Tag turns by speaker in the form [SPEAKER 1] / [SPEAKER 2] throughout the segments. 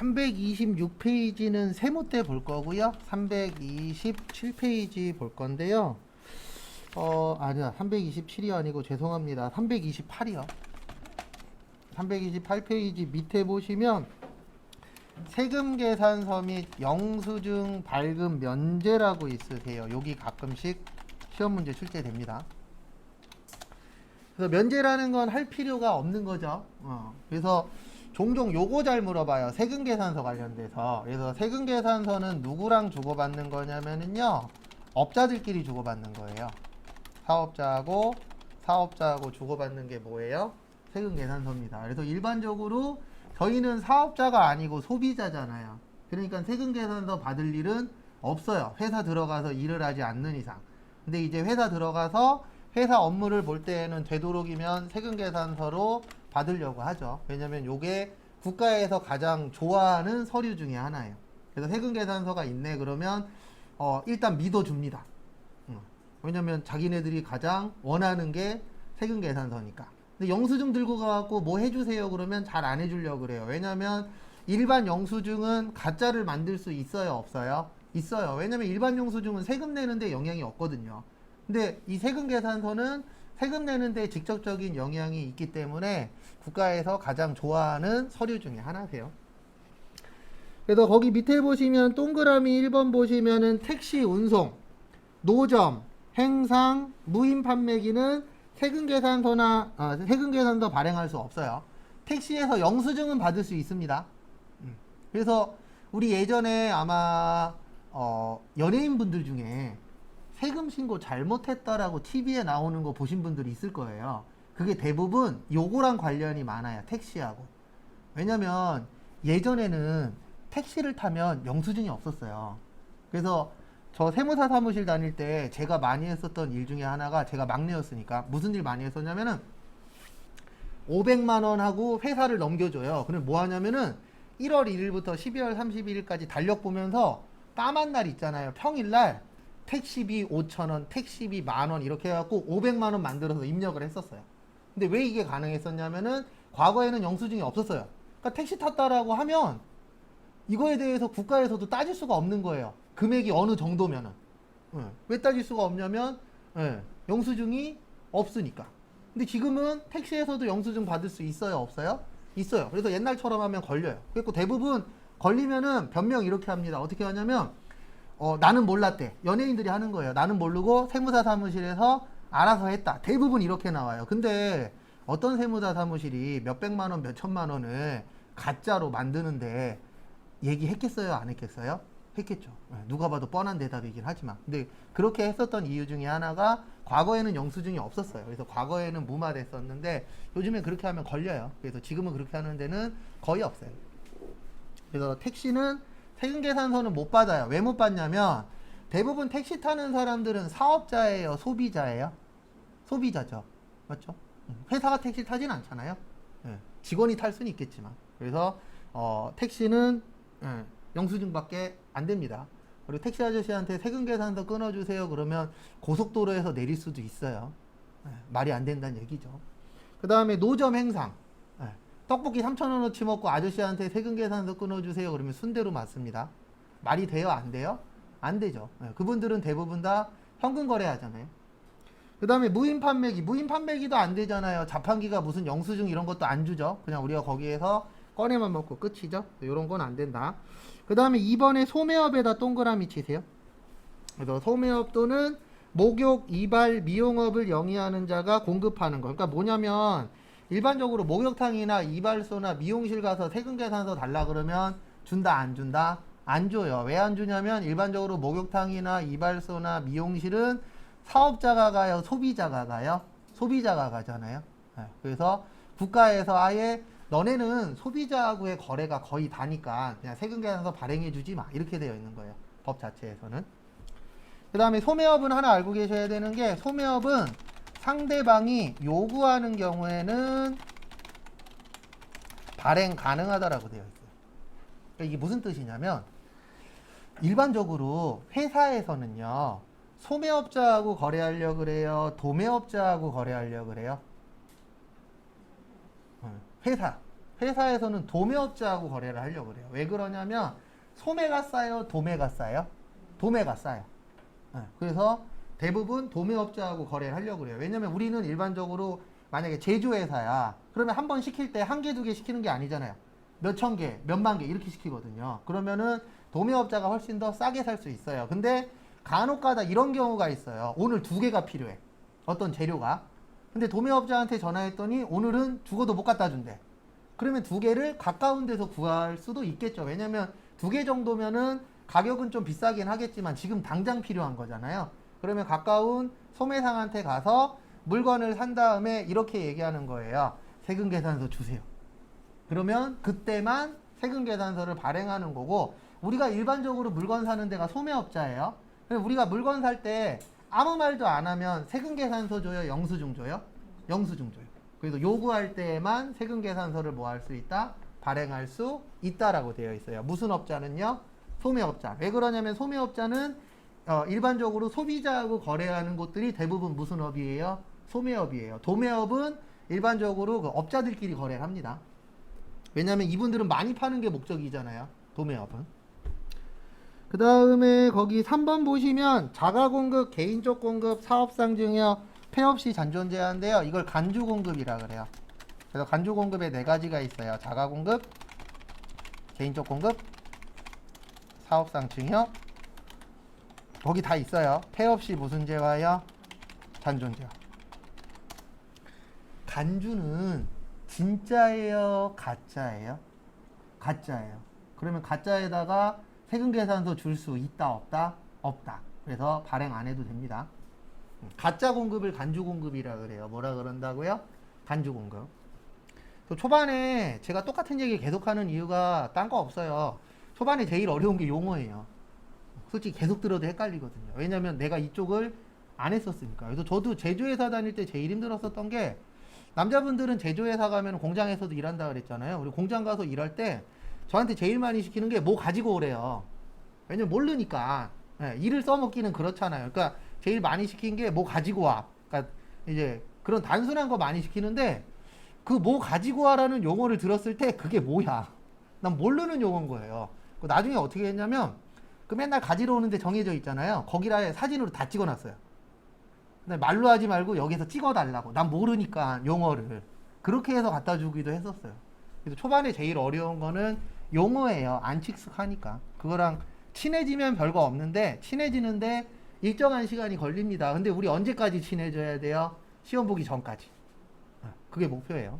[SPEAKER 1] 326페이지는 세무 때 볼 거고요. 327페이지 볼 건데요. 아니야. 327이 아니고 죄송합니다. 328이요. 328페이지 밑에 보시면 세금 계산서 및 영수증 발급 면제라고 있으세요. 여기 가끔씩 시험 문제 출제됩니다. 그래서 면제라는 건 할 필요가 없는 거죠. 그래서 종종 요거 잘 물어봐요. 세금 계산서 관련돼서. 그래서 세금 계산서는 누구랑 주고받는 거냐면은요, 업자들끼리 주고받는 거예요. 사업자하고 주고받는 게 뭐예요? 세금 계산서입니다. 그래서 일반적으로 저희는 사업자가 아니고 소비자잖아요. 그러니까 세금 계산서 받을 일은 없어요. 회사 들어가서 일을 하지 않는 이상. 근데 이제 회사 들어가서 회사 업무를 볼 때에는 되도록이면 세금 계산서로 받으려고 하죠. 왜냐면 요게 국가에서 가장 좋아하는 서류 중에 하나예요. 그래서 세금 계산서가 있네 그러면 일단 믿어줍니다. 왜냐면 자기네들이 가장 원하는 게 세금 계산서니까. 근데 영수증 들고 가갖고 뭐 해주세요 그러면 잘 안 해주려고 그래요. 왜냐면 일반 영수증은 가짜를 만들 수 있어요 없어요? 있어요. 왜냐면 일반 영수증은 세금 내는데 영향이 없거든요. 근데 이 세금 계산서는 세금 내는데 직접적인 영향이 있기 때문에 국가에서 가장 좋아하는 서류 중에 하나세요. 그래서 거기 밑에 보시면 동그라미 1번 보시면은 택시 운송, 노점, 행상, 무인 판매기는 세금 계산서 발행할 수 없어요. 택시에서 영수증은 받을 수 있습니다. 그래서 우리 예전에 아마 연예인분들 중에 세금 신고 잘못했다라고 TV에 나오는 거 보신 분들이 있을 거예요. 그게 대부분 요거랑 관련이 많아요. 택시하고. 왜냐면 예전에는 택시를 타면 영수증이 없었어요. 그래서 저 세무사 사무실 다닐 때 제가 많이 했었던 일 중에 하나가, 제가 막내였으니까 무슨 일 많이 했었냐면은 500만 원 하고 회사를 넘겨줘요. 그럼 뭐 하냐면은 1월 1일부터 12월 31일까지 달력 보면서 까만 날 있잖아요. 평일날 택시비 5,000원, 택시비 10,000원 이렇게 해갖고 500만 원 만들어서 입력을 했었어요. 근데 왜 이게 가능했었냐면은 과거에는 영수증이 없었어요. 그러니까 택시 탔다라고 하면 이거에 대해서 국가에서도 따질 수가 없는 거예요. 금액이 어느 정도면은. 왜 따질 수가 없냐면 영수증이 없으니까. 근데 지금은 택시에서도 영수증 받을 수 있어요 없어요? 있어요. 그래서 옛날처럼 하면 걸려요. 그리고 대부분 걸리면은 변명 이렇게 합니다. 어떻게 하냐면 나는 몰랐대. 연예인들이 하는 거예요. 나는 모르고 세무사 사무실에서 알아서 했다. 대부분 이렇게 나와요. 근데 어떤 세무사 사무실이 몇백만 원, 몇천만 원을 가짜로 만드는데 얘기했겠어요? 안 했겠어요? 했겠죠. 누가 봐도 뻔한 대답이긴 하지만. 근데 그렇게 했었던 이유 중에 하나가 과거에는 영수증이 없었어요. 그래서 과거에는 무마됐었는데 요즘에 그렇게 하면 걸려요. 그래서 지금은 그렇게 하는 데는 거의 없어요. 그래서 택시는 세금 계산서는 못 받아요. 왜 못 받냐면 대부분 택시 타는 사람들은 사업자예요? 소비자예요? 소비자죠. 맞죠? 회사가 택시 타진 않잖아요. 직원이 탈 수는 있겠지만. 그래서 택시는 영수증밖에 안 됩니다. 그리고 택시 아저씨한테 세금 계산서 끊어주세요 그러면 고속도로에서 내릴 수도 있어요. 말이 안 된다는 얘기죠. 그 다음에 노점 행상. 떡볶이 3,000원어치 먹고 아저씨한테 세금 계산서 끊어주세요 그러면 순대로 맞습니다. 말이 돼요? 안 돼요? 안 되죠. 그분들은 대부분 다 현금 거래하잖아요. 그 다음에 무인 판매기. 무인 판매기도 안 되잖아요. 자판기가 무슨 영수증 이런 것도 안 주죠. 그냥 우리가 거기에서 꺼내만 먹고 끝이죠. 이런 건 안 된다. 그 다음에 2번에 소매업에다 동그라미 치세요. 그래서 소매업 또는 목욕, 이발, 미용업을 영위하는 자가 공급하는 거. 그러니까 뭐냐면 일반적으로 목욕탕이나 이발소나 미용실 가서 세금 계산서 달라 그러면 준다 안 준다? 안 줘요. 왜 안 주냐면 일반적으로 목욕탕이나 이발소나 미용실은 사업자가 가요? 소비자가 가요? 소비자가 가잖아요. 그래서 국가에서 아예 너네는 소비자하고의 거래가 거의 다니까 그냥 세금 계산서 발행해 주지 마 이렇게 되어 있는 거예요. 법 자체에서는. 그 다음에 소매업은 하나 알고 계셔야 되는 게, 소매업은 상대방이 요구하는 경우에는 발행 가능하다라고 되어 있어요. 그러니까 이게 무슨 뜻이냐면 일반적으로 회사에서는요 소매업자하고 거래하려고 그래요? 도매업자하고 거래하려고 그래요? 회사에서는 도매업자하고 거래를 하려고 그래요. 왜 그러냐면 소매가 싸요, 도매가 싸요? 도매가 싸요. 네, 그래서 대부분 도매업자하고 거래를 하려고 그래요. 왜냐면 우리는 일반적으로 만약에 제조회사야. 그러면 한 번 시킬 때 한 개, 두 개 시키는 게 아니잖아요. 몇 천 개, 몇만 개 이렇게 시키거든요. 그러면은 도매업자가 훨씬 더 싸게 살 수 있어요. 근데 간혹가다 이런 경우가 있어요. 오늘 두 개가 필요해. 어떤 재료가. 근데 도매업자한테 전화했더니 오늘은 죽어도 못 갖다 준대. 그러면 두 개를 가까운 데서 구할 수도 있겠죠. 왜냐면 두 개 정도면은 가격은 좀 비싸긴 하겠지만 지금 당장 필요한 거잖아요. 그러면 가까운 소매상한테 가서 물건을 산 다음에 이렇게 얘기하는 거예요. 세금계산서 주세요. 그러면 그때만 세금계산서를 발행하는 거고, 우리가 일반적으로 물건 사는 데가 소매업자예요. 그래서 우리가 물건 살 때 아무 말도 안 하면 세금계산서 줘요? 영수증 줘요? 영수증 줘요. 그래서 요구할 때에만 세금계산서를 뭐 할 수 있다? 발행할 수 있다라고 되어 있어요. 무슨 업자는요? 소매업자. 왜 그러냐면 소매업자는 일반적으로 소비자하고 거래하는 곳들이 대부분 무슨 업이에요? 소매업이에요. 도매업은 일반적으로 그 업자들끼리 거래를 합니다. 왜냐하면 이분들은 많이 파는 게 목적이잖아요. 도매업은. 그 다음에 거기 3번 보시면 자가공급, 개인적 공급, 사업상증이요. 폐업 시 잔존 제한인데요. 이걸 간주공급이라 그래요. 그래서 간주공급에 네 가지가 있어요. 자가공급, 개인적 공급, 사업상증이요. 거기 다 있어요. 폐업 시 무슨 제화요? 잔존 제화. 간주는 진짜예요? 가짜예요? 가짜예요. 그러면 가짜에다가 세금계산서 줄 수 있다 없다? 없다. 그래서 발행 안 해도 됩니다. 가짜 공급을 간주 공급이라 그래요. 뭐라 그런다고요? 간주 공급. 또 초반에 제가 똑같은 얘기 계속하는 이유가 딴 거 없어요. 초반에 제일 어려운 게 용어예요. 솔직히 계속 들어도 헷갈리거든요. 왜냐면 내가 이쪽을 안 했었으니까. 그래서 저도 제조회사 다닐 때 제일 힘들었었던 게, 남자분들은 제조회사 가면 공장에서도 일한다 그랬잖아요. 우리 공장 가서 일할 때 저한테 제일 많이 시키는 게 뭐 가지고 오래요. 왜냐면 모르니까. 예, 일을 써먹기는 그렇잖아요. 그러니까 제일 많이 시킨 게 뭐 가지고 와. 그러니까 이제 그런 단순한 거 많이 시키는데, 그 뭐 가지고 와라는 용어를 들었을 때 그게 뭐야? 난 모르는 용어인 거예요. 나중에 어떻게 했냐면, 그 맨날 가지러 오는데 정해져 있잖아요. 거기다 사진으로 다 찍어놨어요. 근데 말로 하지 말고 여기서 찍어달라고. 난 모르니까 용어를. 그렇게 해서 갖다 주기도 했었어요. 그래서 초반에 제일 어려운 거는 용어예요. 안 익숙하니까. 그거랑 친해지면 별거 없는데, 친해지는데 일정한 시간이 걸립니다. 근데 우리 언제까지 친해져야 돼요? 시험 보기 전까지. 그게 목표예요.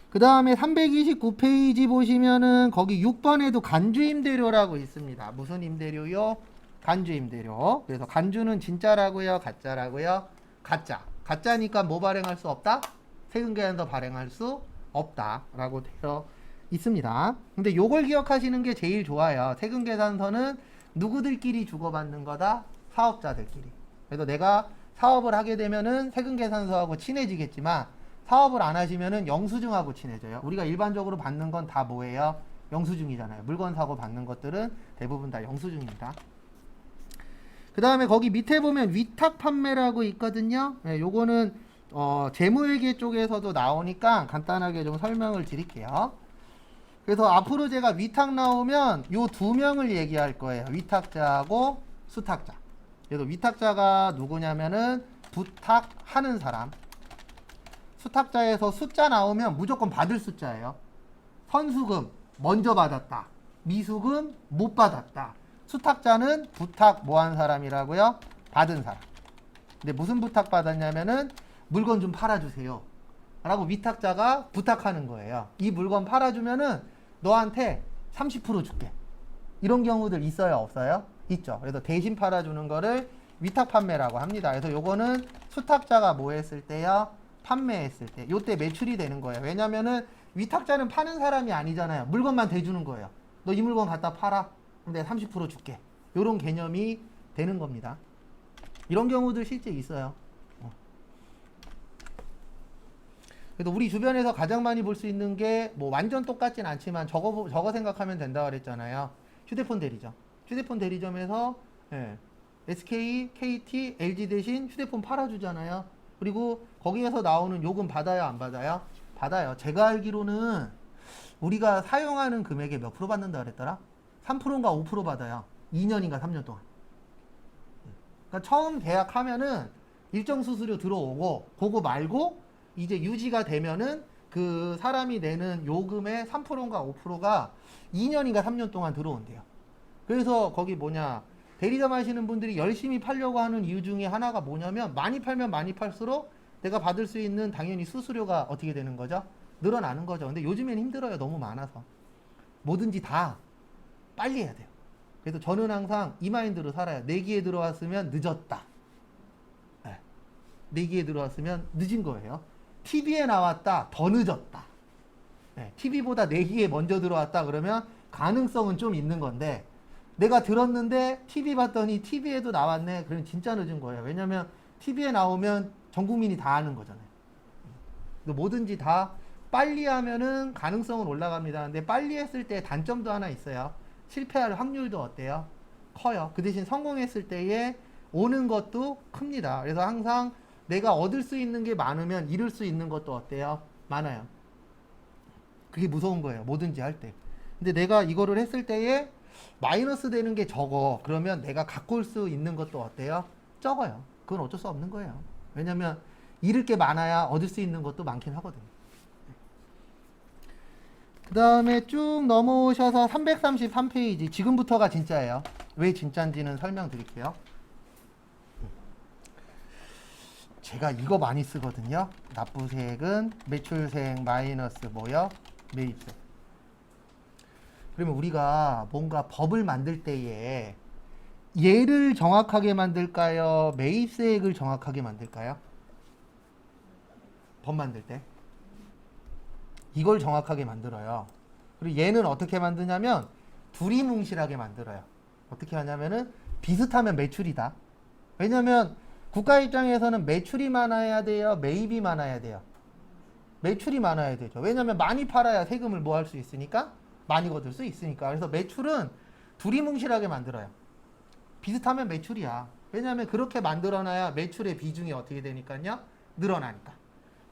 [SPEAKER 1] 그 다음에 329페이지 보시면은 거기 6번에도 간주임대료라고 있습니다. 무슨 임대료요? 간주임대료. 그래서 간주는 진짜라고요? 가짜라고요? 가짜. 가짜니까 뭐 발행할 수 없다? 세금계산서 발행할 수 없다라고 되어 있습니다. 근데 요걸 기억하시는 게 제일 좋아요. 세금계산서는 누구들끼리 주고받는 거다? 사업자들끼리. 그래서 내가 사업을 하게 되면은 세금계산서하고 친해지겠지만, 사업을 안 하시면은 영수증하고 친해져요. 우리가 일반적으로 받는 건 다 뭐예요? 영수증이잖아요. 물건 사고 받는 것들은 대부분 다 영수증입니다. 그 다음에 거기 밑에 보면 위탁 판매라고 있거든요. 네, 요거는 재무회계 쪽에서도 나오니까 간단하게 좀 설명을 드릴게요. 그래서 앞으로 제가 위탁 나오면 요 두 명을 얘기할 거예요. 위탁자하고 수탁자. 그래서 위탁자가 누구냐면은 부탁하는 사람. 수탁자에서 숫자 나오면 무조건 받을 숫자예요. 선수금 먼저 받았다. 미수금 못 받았다. 수탁자는 부탁 뭐 한 사람이라고요? 받은 사람. 근데 무슨 부탁 받았냐면은 물건 좀 팔아주세요 라고 위탁자가 부탁하는 거예요. 이 물건 팔아주면은 너한테 30% 줄게. 이런 경우들 있어요? 없어요? 있죠. 그래서 대신 팔아주는 거를 위탁 판매라고 합니다. 그래서 요거는 수탁자가 뭐 했을 때요? 판매했을 때. 요때 매출이 되는 거예요. 왜냐면은 위탁자는 파는 사람이 아니잖아요. 물건만 대주는 거예요. 너 이 물건 갖다 팔아. 그럼 내가 30% 줄게. 요런 개념이 되는 겁니다. 이런 경우들 실제 있어요. 그래도 우리 주변에서 가장 많이 볼 수 있는 게 뭐 완전 똑같진 않지만 저거 생각하면 된다 그랬잖아요. 휴대폰 대리점. 휴대폰 대리점에서 SK, KT, LG 대신 휴대폰 팔아주잖아요. 그리고 거기에서 나오는 요금 받아요, 안 받아요? 받아요. 제가 알기로는 우리가 사용하는 금액의 몇 프로 받는다 그랬더라? 3%인가 5% 받아요. 2년인가 3년 동안. 그러니까 처음 계약하면은 일정 수수료 들어오고 그거 말고 이제 유지가 되면은 그 사람이 내는 요금의 3%인가 5%가 2년인가 3년 동안 들어온대요. 그래서 거기 뭐냐 대리점 하시는 분들이 열심히 팔려고 하는 이유 중에 하나가 뭐냐면 많이 팔면 많이 팔수록 내가 받을 수 있는 당연히 수수료가 어떻게 되는 거죠? 늘어나는 거죠. 근데 요즘엔 힘들어요. 너무 많아서. 뭐든지 다 빨리 해야 돼요. 그래서 저는 항상 이 마인드로 살아요. 내기에 들어왔으면 늦었다. 네. 내기에 들어왔으면 늦은 거예요. TV에 나왔다. 더 늦었다. 네. TV보다 내기에 먼저 들어왔다 그러면 가능성은 좀 있는 건데 내가 들었는데 TV 봤더니 TV에도 나왔네. 그러면 진짜 늦은 거예요. 왜냐면 TV에 나오면 전 국민이 다 아는 거잖아요. 뭐든지 다 빨리 하면은 가능성은 올라갑니다. 근데 빨리 했을 때 단점도 하나 있어요. 실패할 확률도 어때요? 커요. 그 대신 성공했을 때에 오는 것도 큽니다. 그래서 항상 내가 얻을 수 있는 게 많으면 잃을 수 있는 것도 어때요? 많아요. 그게 무서운 거예요. 뭐든지 할 때. 근데 내가 이거를 했을 때에 마이너스 되는 게 적어. 그러면 내가 갖고 올 수 있는 것도 어때요? 적어요. 그건 어쩔 수 없는 거예요. 왜냐면 잃을 게 많아야 얻을 수 있는 것도 많긴 하거든요. 그 다음에 쭉 넘어오셔서 333페이지. 지금부터가 진짜예요. 왜 진짜인지는 설명드릴게요. 제가 이거 많이 쓰거든요. 납부세액은 매출세액 마이너스 뭐요? 매입세. 그러면 우리가 뭔가 법을 만들 때에 얘를 정확하게 만들까요? 매입세액을 정확하게 만들까요? 법 만들 때 이걸 정확하게 만들어요. 그리고 얘는 어떻게 만드냐면 두리뭉실하게 만들어요. 어떻게 하냐면은 비슷하면 매출이다. 왜냐면 국가 입장에서는 매출이 많아야 돼요? 매입이 많아야 돼요? 매출이 많아야 되죠. 왜냐면 많이 팔아야 세금을 뭐 할 수 있으니까? 많이 거둘 수 있으니까. 그래서 매출은 두리뭉실하게 만들어요. 비슷하면 매출이야. 왜냐면 그렇게 만들어놔야 매출의 비중이 어떻게 되니까요? 늘어나니까.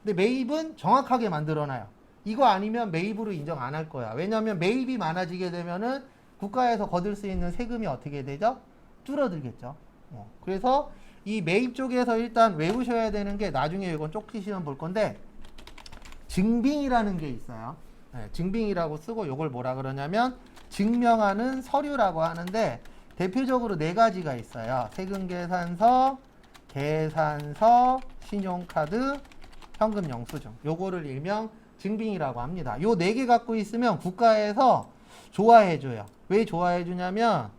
[SPEAKER 1] 근데 매입은 정확하게 만들어놔요. 이거 아니면 매입으로 인정 안 할 거야. 왜냐면 매입이 많아지게 되면은 국가에서 거둘 수 있는 세금이 어떻게 되죠? 줄어들겠죠. 그래서 이 매입 쪽에서 일단 외우셔야 되는 게 나중에 이건 쪽지 시험 볼 건데 증빙이라는 게 있어요. 네, 증빙이라고 쓰고 이걸 뭐라 그러냐면 증명하는 서류라고 하는데 대표적으로 네 가지가 있어요. 세금계산서, 계산서, 신용카드, 현금 영수증. 요거를 일명 증빙이라고 합니다. 요 네 개 갖고 있으면 국가에서 좋아해줘요. 왜 좋아해주냐면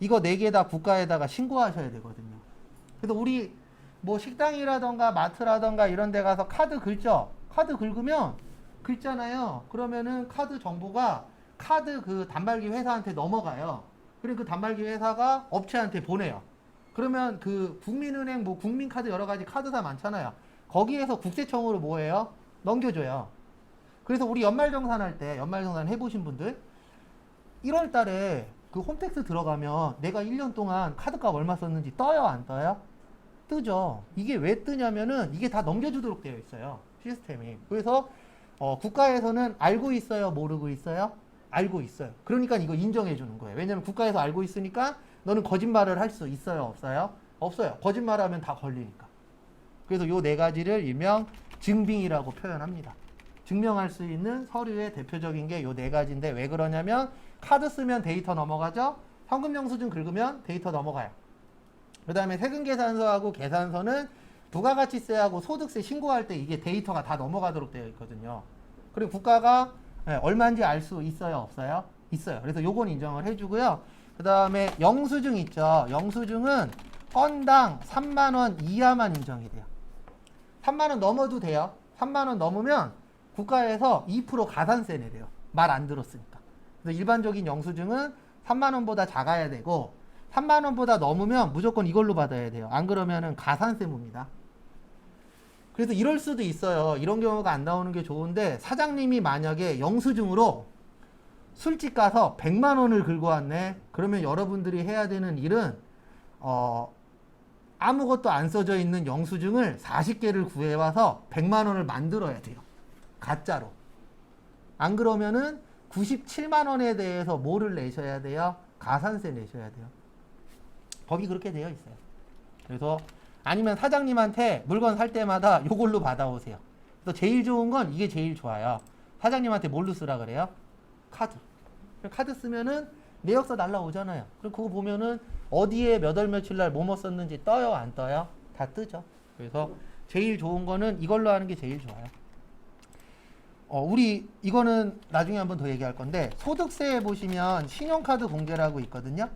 [SPEAKER 1] 이거 네 개 다 국가에다가 신고하셔야 되거든요. 그래서 우리 뭐 식당이라던가 마트라던가 이런 데 가서 카드 긁죠? 카드 긁으면 긁잖아요. 그러면은 카드 정보가 카드 그 단말기 회사한테 넘어가요. 그리고 그 단말기 회사가 업체한테 보내요. 그러면 그 국민은행 뭐 국민카드 여러 가지 카드사 많잖아요. 거기에서 국세청으로 뭐예요? 넘겨줘요. 그래서 우리 연말정산할 때 연말정산 해보신 분들 1월 달에 그 홈택스 들어가면 내가 1년 동안 카드값 얼마 썼는지 떠요? 안 떠요? 뜨죠. 이게 왜 뜨냐면은 이게 다 넘겨주도록 되어 있어요. 시스템이. 그래서 국가에서는 알고 있어요? 모르고 있어요? 알고 있어요. 그러니까 이거 인정해 주는 거예요. 왜냐면 국가에서 알고 있으니까 너는 거짓말을 할 수 있어요? 없어요? 없어요. 거짓말하면 다 걸리니까. 그래서 요 네 가지를 일명 증빙이라고 표현합니다. 증명할 수 있는 서류의 대표적인 게 요 네 가지인데 왜 그러냐면 카드 쓰면 데이터 넘어가죠? 현금 영수증 긁으면 데이터 넘어가요. 그 다음에 세금계산서하고 계산서는 부가가치세하고 소득세 신고할 때 이게 데이터가 다 넘어가도록 되어 있거든요. 그리고 국가가 얼마인지 알 수 있어요? 없어요? 있어요. 그래서 요건 인정을 해주고요. 그 다음에 영수증 있죠? 영수증은 건당 3만원 이하만 인정이 돼요. 3만원 넘어도 돼요. 3만원 넘으면 국가에서 2% 가산세 내래요. 말 안 들었으니까. 그래서 일반적인 영수증은 3만원보다 작아야 되고 3만원보다 넘으면 무조건 이걸로 받아야 돼요. 안 그러면은 가산세 묻니다. 그래서 이럴 수도 있어요. 이런 경우가 안 나오는 게 좋은데 사장님이 만약에 영수증으로 술집 가서 100만원을 긁어 왔네. 그러면 여러분들이 해야 되는 일은 아무것도 안 써져 있는 영수증을 40개를 구해와서 100만원을 만들어야 돼요. 가짜로. 안 그러면은 97만 원에 대해서 뭐를 내셔야 돼요? 가산세 내셔야 돼요. 법이 그렇게 되어 있어요. 그래서 아니면 사장님한테 물건 살 때마다 요걸로 받아오세요. 그래서 제일 좋은 건 이게 제일 좋아요. 사장님한테 뭘로 쓰라 그래요? 카드. 카드 쓰면은 내역서 날라오잖아요. 그리고 그거 보면은 어디에 몇 월 며칠 날 뭐뭐 썼는지 떠요, 안 떠요? 다 뜨죠. 그래서 제일 좋은 거는 이걸로 하는 게 제일 좋아요. 우리 이거는 나중에 한번 더 얘기할 건데 소득세에 보시면 신용카드 공제라고 있거든요.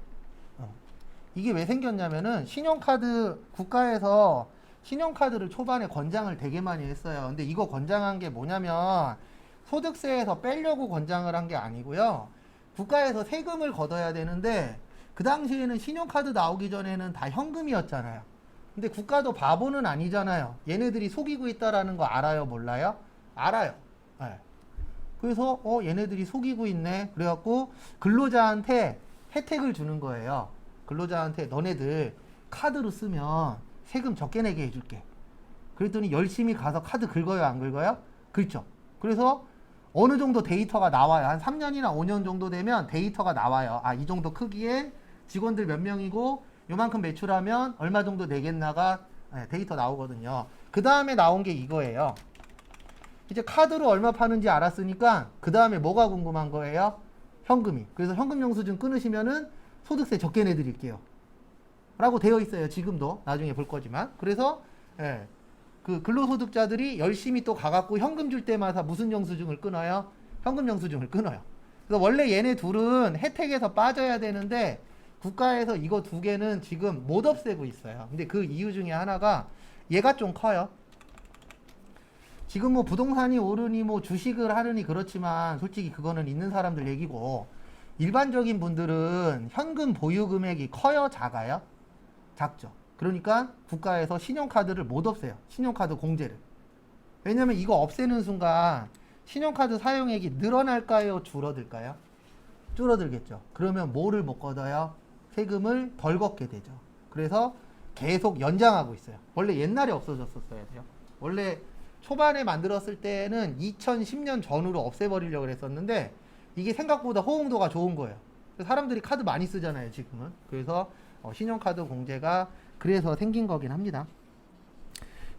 [SPEAKER 1] 이게 왜 생겼냐면은 신용카드 국가에서 신용카드를 초반에 권장을 되게 많이 했어요. 근데 이거 권장한 게 뭐냐면 소득세에서 빼려고 권장을 한 게 아니고요. 국가에서 세금을 걷어야 되는데 그 당시에는 신용카드 나오기 전에는 다 현금이었잖아요. 근데 국가도 바보는 아니잖아요. 얘네들이 속이고 있다라는 거 알아요, 몰라요? 알아요. 네. 그래서 얘네들이 속이고 있네. 그래갖고 근로자한테 혜택을 주는 거예요. 근로자한테 너네들 카드로 쓰면 세금 적게 내게 해줄게. 그랬더니 열심히 가서 카드 긁어요, 안 긁어요? 긁죠. 그래서 어느 정도 데이터가 나와요. 한 3년이나 5년 정도 되면 데이터가 나와요. 아, 이 정도 크기에 직원들 몇 명이고 요만큼 매출하면 얼마 정도 내겠나가 데이터 나오거든요. 그 다음에 나온 게 이거예요. 이제 카드로 얼마 파는지 알았으니까 그 다음에 뭐가 궁금한 거예요? 현금이. 그래서 현금 영수증 끊으시면은 소득세 적게 내드릴게요. 라고 되어 있어요. 지금도. 나중에 볼 거지만. 그래서 그 근로소득자들이 열심히 또 가갖고 현금 줄 때마다 무슨 영수증을 끊어요? 현금 영수증을 끊어요. 그래서 원래 얘네 둘은 혜택에서 빠져야 되는데 국가에서 이거 두 개는 지금 못 없애고 있어요. 근데 그 이유 중에 하나가 얘가 좀 커요. 지금 뭐 부동산이 오르니 뭐 주식을 하느니 그렇지만 솔직히 그거는 있는 사람들 얘기고 일반적인 분들은 현금 보유 금액이 커요, 작아요? 작죠. 그러니까 국가에서 신용카드를 못 없애요. 신용카드 공제를. 왜냐면 이거 없애는 순간 신용카드 사용액이 늘어날까요? 줄어들까요? 줄어들겠죠. 그러면 뭐를 못 걷어요? 세금을 덜 걷게 되죠. 그래서 계속 연장하고 있어요. 원래 옛날에 없어졌었어야 돼요. 원래 초반에 만들었을 때는 2010년 전후로 없애버리려고 했었는데 이게 생각보다 호응도가 좋은 거예요. 사람들이 카드 많이 쓰잖아요, 지금은. 그래서 신용카드 공제가 그래서 생긴 거긴 합니다.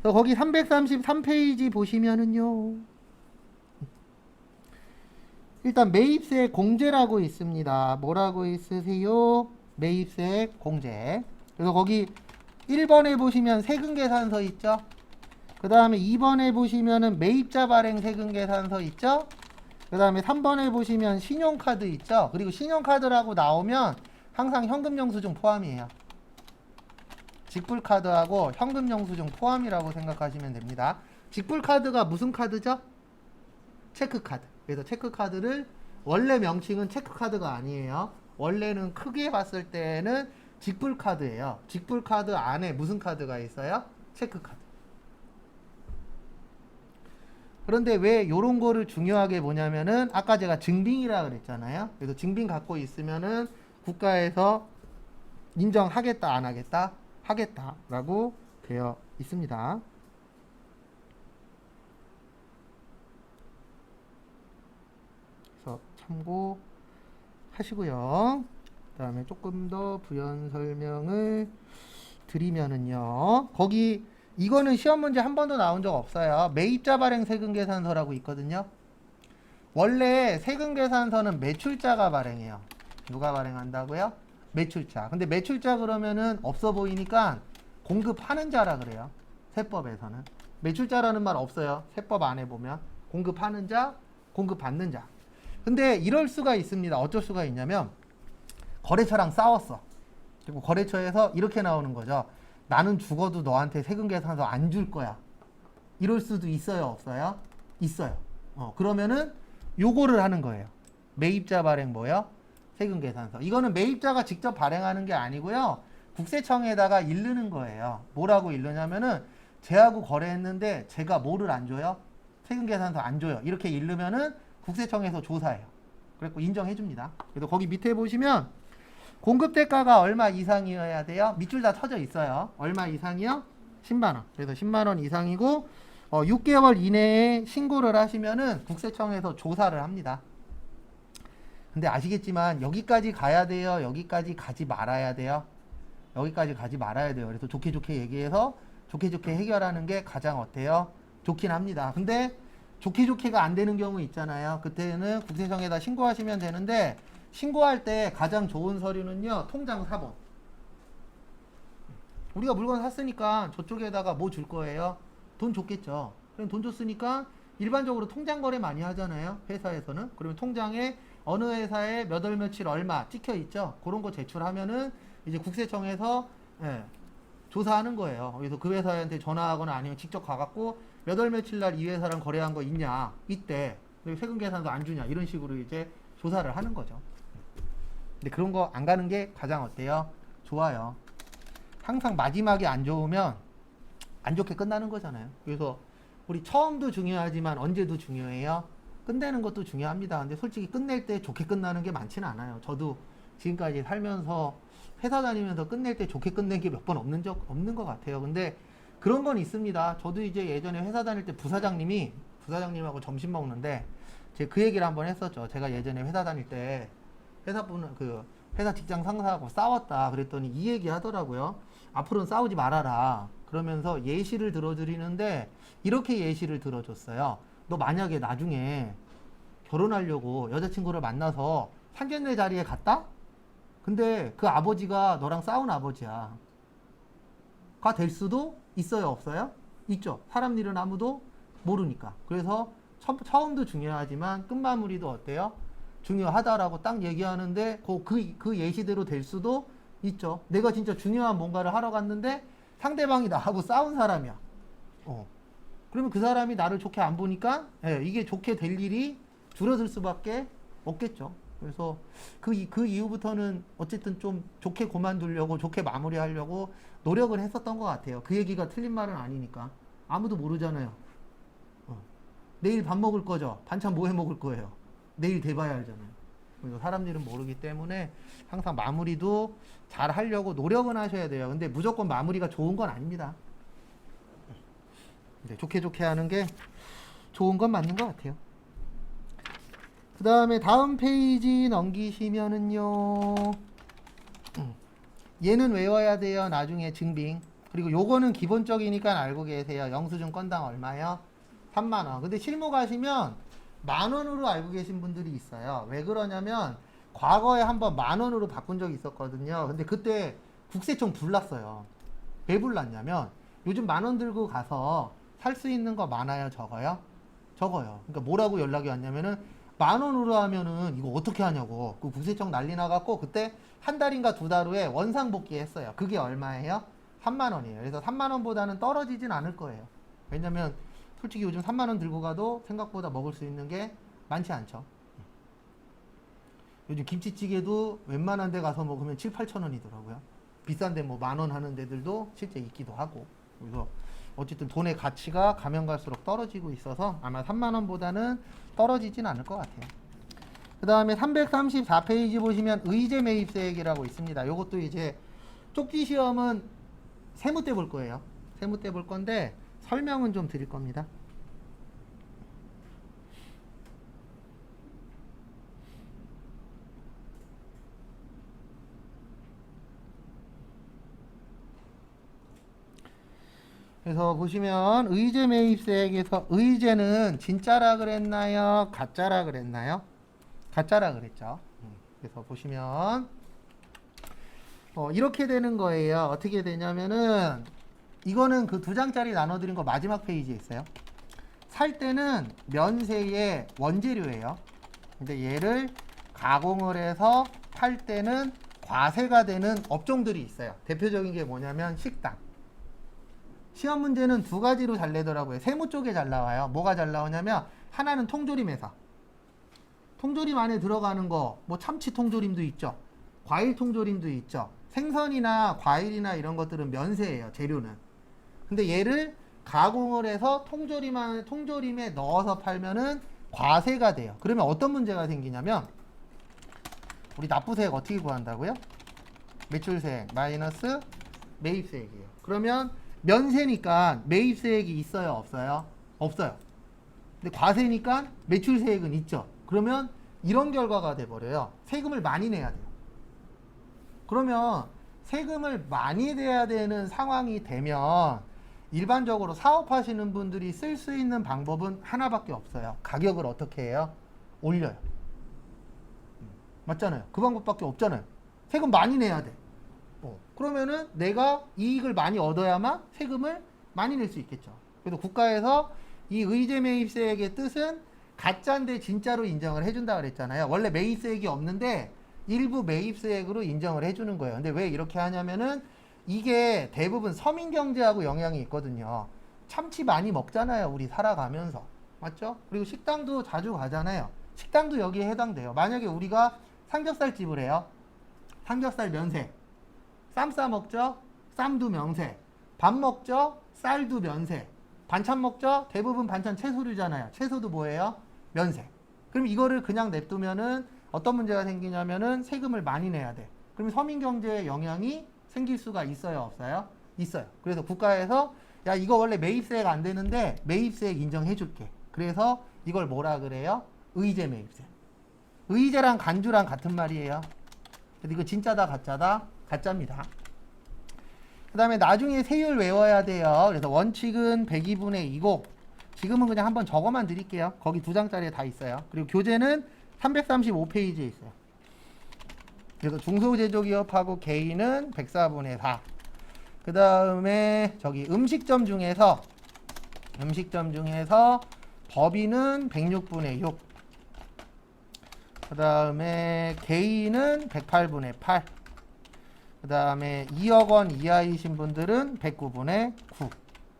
[SPEAKER 1] 그래서 거기 333페이지 보시면은요. 일단 매입세 공제라고 있습니다. 뭐라고 있으세요? 매입세 공제. 그래서 거기 1번에 보시면 세금계산서 있죠? 그 다음에 2번에 보시면은 매입자 발행 세금계산서 있죠? 그 다음에 3번에 보시면 신용카드 있죠? 그리고 신용카드라고 나오면 항상 현금영수증 포함이에요. 직불카드하고 현금영수증 포함이라고 생각하시면 됩니다. 직불카드가 무슨 카드죠? 체크카드. 그래서 체크카드를 원래 명칭은 체크카드가 아니에요. 원래는 크게 봤을 때는 직불카드예요. 직불카드 안에 무슨 카드가 있어요? 체크카드. 그런데 왜 요런 거를 중요하게 보냐면은 아까 제가 증빙이라 그랬잖아요. 그래서 증빙 갖고 있으면은 국가에서 인정하겠다, 안 하겠다? 하겠다라고 되어 있습니다. 그래서 참고하시고요. 그 다음에 조금 더 부연 설명을 드리면은요. 거기 이거는 시험 문제 한 번도 나온 적 없어요. 매입자 발행 세금계산서라고 있거든요. 원래 세금계산서는 매출자가 발행해요. 누가 발행한다고요? 매출자. 근데 매출자 그러면은 없어 보이니까 공급하는 자라 그래요. 세법에서는. 매출자라는 말 없어요. 세법 안에 보면. 공급하는 자, 공급받는 자. 근데 이럴 수가 있습니다. 어쩔 수가 있냐면 거래처랑 싸웠어. 그리고 거래처에서 이렇게 나오는 거죠. 나는 죽어도 너한테 세금계산서 안 줄 거야. 이럴 수도 있어요, 없어요? 있어요. 그러면은 요거를 하는 거예요. 매입자 발행 뭐요? 세금계산서. 이거는 매입자가 직접 발행하는 게 아니고요. 국세청에다가 일르는 거예요. 뭐라고 일르냐면은 쟤하고 거래했는데 제가 뭐를 안 줘요? 세금계산서 안 줘요. 이렇게 일르면은 국세청에서 조사해요. 그래서 인정해 줍니다. 그래서 거기 밑에 보시면 공급대가가 얼마 이상이어야 돼요? 밑줄 다 쳐져 있어요. 얼마 이상이요? 10만원. 그래서 10만원 이상이고 6개월 이내에 신고를 하시면은 국세청에서 조사를 합니다. 근데 아시겠지만 여기까지 가야 돼요? 여기까지 가지 말아야 돼요? 여기까지 가지 말아야 돼요. 그래서 좋게 좋게 얘기해서 좋게 좋게 해결하는 게 가장 어때요? 좋긴 합니다. 근데 좋게 좋게가 안 되는 경우 있잖아요. 그때는 국세청에다 신고하시면 되는데 신고할 때 가장 좋은 서류는요. 통장 사본. 우리가 물건 샀으니까 저쪽에다가 뭐 줄 거예요? 돈 줬겠죠. 그럼 돈 줬으니까 일반적으로 통장 거래 많이 하잖아요. 회사에서는. 그러면 통장에 어느 회사에 몇 월 며칠 얼마 찍혀 있죠. 그런 거 제출하면은 이제 국세청에서 조사하는 거예요. 그래서 그 회사한테 전화하거나 아니면 직접 가갖고 몇 월 며칠 날 이 회사랑 거래한 거 있냐, 이때 세금 계산서 안 주냐, 이런 식으로 이제 조사를 하는 거죠. 근데 그런 거 안 가는 게 가장 어때요? 좋아요. 항상 마지막이 안 좋으면 안 좋게 끝나는 거잖아요. 그래서 우리 처음도 중요하지만 언제도 중요해요. 끝내는 것도 중요합니다. 근데 솔직히 끝낼 때 좋게 끝나는 게 많지는 않아요. 저도 지금까지 살면서 회사 다니면서 끝낼 때 좋게 끝낸 게 몇 번 없는 것 같아요. 근데 그런 건 있습니다. 저도 이제 예전에 회사 다닐 때 부사장님하고 점심 먹는데 제가 그 얘기를 한번 했었죠. 제가 예전에 회사 다닐 때 회사 직장 상사하고 싸웠다 그랬더니 이 얘기 하더라고요. 앞으로는 싸우지 말아라. 그러면서 예시를 들어드리는데 이렇게 예시를 들어줬어요. 너 만약에 나중에 결혼하려고 여자친구를 만나서 상견례 자리에 갔다? 근데 그 아버지가 너랑 싸운 아버지야. 가 될 수도 있어요, 없어요? 있죠. 사람 일은 아무도 모르니까. 그래서 처음도 중요하지만 끝마무리도 어때요? 중요하다라고 딱 얘기하는데 그 예시대로 될 수도 있죠. 내가 진짜 중요한 뭔가를 하러 갔는데 상대방이 나하고 싸운 사람이야. 그러면 그 사람이 나를 좋게 안 보니까 이게 좋게 될 일이 줄어들 수밖에 없겠죠. 그래서 그 이후부터는 어쨌든 좀 좋게 그만두려고, 좋게 마무리하려고 노력을 했었던 것 같아요. 그 얘기가 틀린 말은 아니니까. 아무도 모르잖아요. 내일 밥 먹을 거죠. 반찬 뭐 해 먹을 거예요. 내일 돼봐야 알잖아요. 그래서 사람들은 모르기 때문에 항상 마무리도 잘 하려고 노력은 하셔야 돼요. 근데 무조건 마무리가 좋은 건 아닙니다. 좋게 좋게 하는 게 좋은 건 맞는 것 같아요. 그 다음에 다음 페이지 넘기시면은요, 얘는 외워야 돼요. 나중에 증빙. 그리고 요거는 기본적이니까 알고 계세요. 영수증 건당 얼마요? 3만원. 근데 실무 가시면 만원으로 알고 계신 분들이 있어요. 왜 그러냐면 과거에 한번 만원으로 바꾼 적이 있었거든요. 근데 그때 국세청 불났어요. 왜 불났냐면 요즘 만원 들고 가서 살 수 있는 거 많아요, 적어요? 적어요. 그러니까 뭐라고 연락이 왔냐면은 만원으로 하면은 이거 어떻게 하냐고. 그 국세청 난리 나갖고 그때 한 달인가 두 달 후에 원상복귀 했어요. 그게 얼마예요? 3만원이에요. 그래서 3만원보다는 떨어지진 않을 거예요. 왜냐면 솔직히 요즘 3만원 들고 가도 생각보다 먹을 수 있는 게 많지 않죠. 요즘 김치찌개도 웬만한 데 가서 먹으면 7, 8천원이더라고요. 비싼데 뭐 만원 하는 데들도 실제 있기도 하고. 그래서 어쨌든 돈의 가치가 가면 갈수록 떨어지고 있어서 아마 3만원보다는 떨어지진 않을 것 같아요. 그 다음에 334페이지 보시면 의제 매입세액이라고 있습니다. 요것도 이제 쪽지 시험은 세무 때 볼 거예요. 세무 때 볼 건데 설명은 좀 드릴 겁니다. 그래서 보시면 의제 매입세액에서 의제는 진짜라 그랬나요? 가짜라 그랬나요? 가짜라 그랬죠. 그래서 보시면 이렇게 되는 거예요. 어떻게 되냐면은 이거는 그 2장짜리 나눠드린 거 마지막 페이지에 있어요. 살 때는 면세의 원재료예요. 근데 얘를 가공을 해서 팔 때는 과세가 되는 업종들이 있어요. 대표적인 게 뭐냐면 식당. 시험 문제는 두 가지로 잘 내더라고요. 세무 쪽에 잘 나와요. 뭐가 잘 나오냐면 하나는 통조림 회사. 통조림 안에 들어가는 거, 뭐 참치 통조림도 있죠. 과일 통조림도 있죠. 생선이나 과일이나 이런 것들은 면세예요. 재료는. 근데 얘를 가공을 해서 통조림에 넣어서 팔면은 과세가 돼요. 그러면 어떤 문제가 생기냐면 우리 납부세액 어떻게 구한다고요? 매출세액 마이너스 매입세액이에요. 그러면 면세니까 매입세액이 있어요, 없어요? 없어요. 근데 과세니까 매출세액은 있죠. 그러면 이런 결과가 돼버려요. 세금을 많이 내야 돼요. 그러면 세금을 많이 내야 되는 상황이 되면 일반적으로 사업하시는 분들이 쓸 수 있는 방법은 하나밖에 없어요. 가격을 어떻게 해요? 올려요. 맞잖아요. 그 방법밖에 없잖아요. 세금 많이 내야 돼. 그러면은 내가 이익을 많이 얻어야만 세금을 많이 낼 수 있겠죠. 그래서 국가에서 이 의제 매입세액의 뜻은 가짜인데 진짜로 인정을 해준다 그랬잖아요. 원래 매입세액이 없는데 일부 매입세액으로 인정을 해주는 거예요. 근데 왜 이렇게 하냐면은 이게 대부분 서민경제하고 영향이 있거든요. 참치 많이 먹잖아요. 우리 살아가면서. 맞죠? 그리고 식당도 자주 가잖아요. 식당도 여기에 해당돼요. 만약에 우리가 삼겹살 집을 해요. 삼겹살 면세. 쌈 싸 먹죠? 쌈도 면세. 밥 먹죠? 쌀도 면세. 반찬 먹죠? 대부분 반찬 채소류잖아요. 채소도 뭐예요? 면세. 그럼 이거를 그냥 냅두면은 어떤 문제가 생기냐면은 세금을 많이 내야 돼. 그럼 서민경제에 영향이 생길 수가 있어요? 없어요? 있어요. 그래서 국가에서 야 이거 원래 매입세액 안 되는데 매입세액 인정해 줄게. 그래서 이걸 뭐라 그래요? 의제 매입세. 의제랑 간주랑 같은 말이에요. 그래서 이거 진짜다 가짜다? 가짜입니다. 그 다음에 나중에 세율 외워야 돼요. 그래서 원칙은 102분의 2고 지금은 그냥 한번 적어만 드릴게요. 거기 2장짜리에 다 있어요. 그리고 교재는 335페이지에 있어요. 그래서 중소제조기업하고 개인은 104분의 4. 그 다음에 저기 음식점 중에서 법인은 106분의 6. 그 다음에 개인은 108분의 8. 그 다음에 2억 원 이하이신 분들은 109분의 9.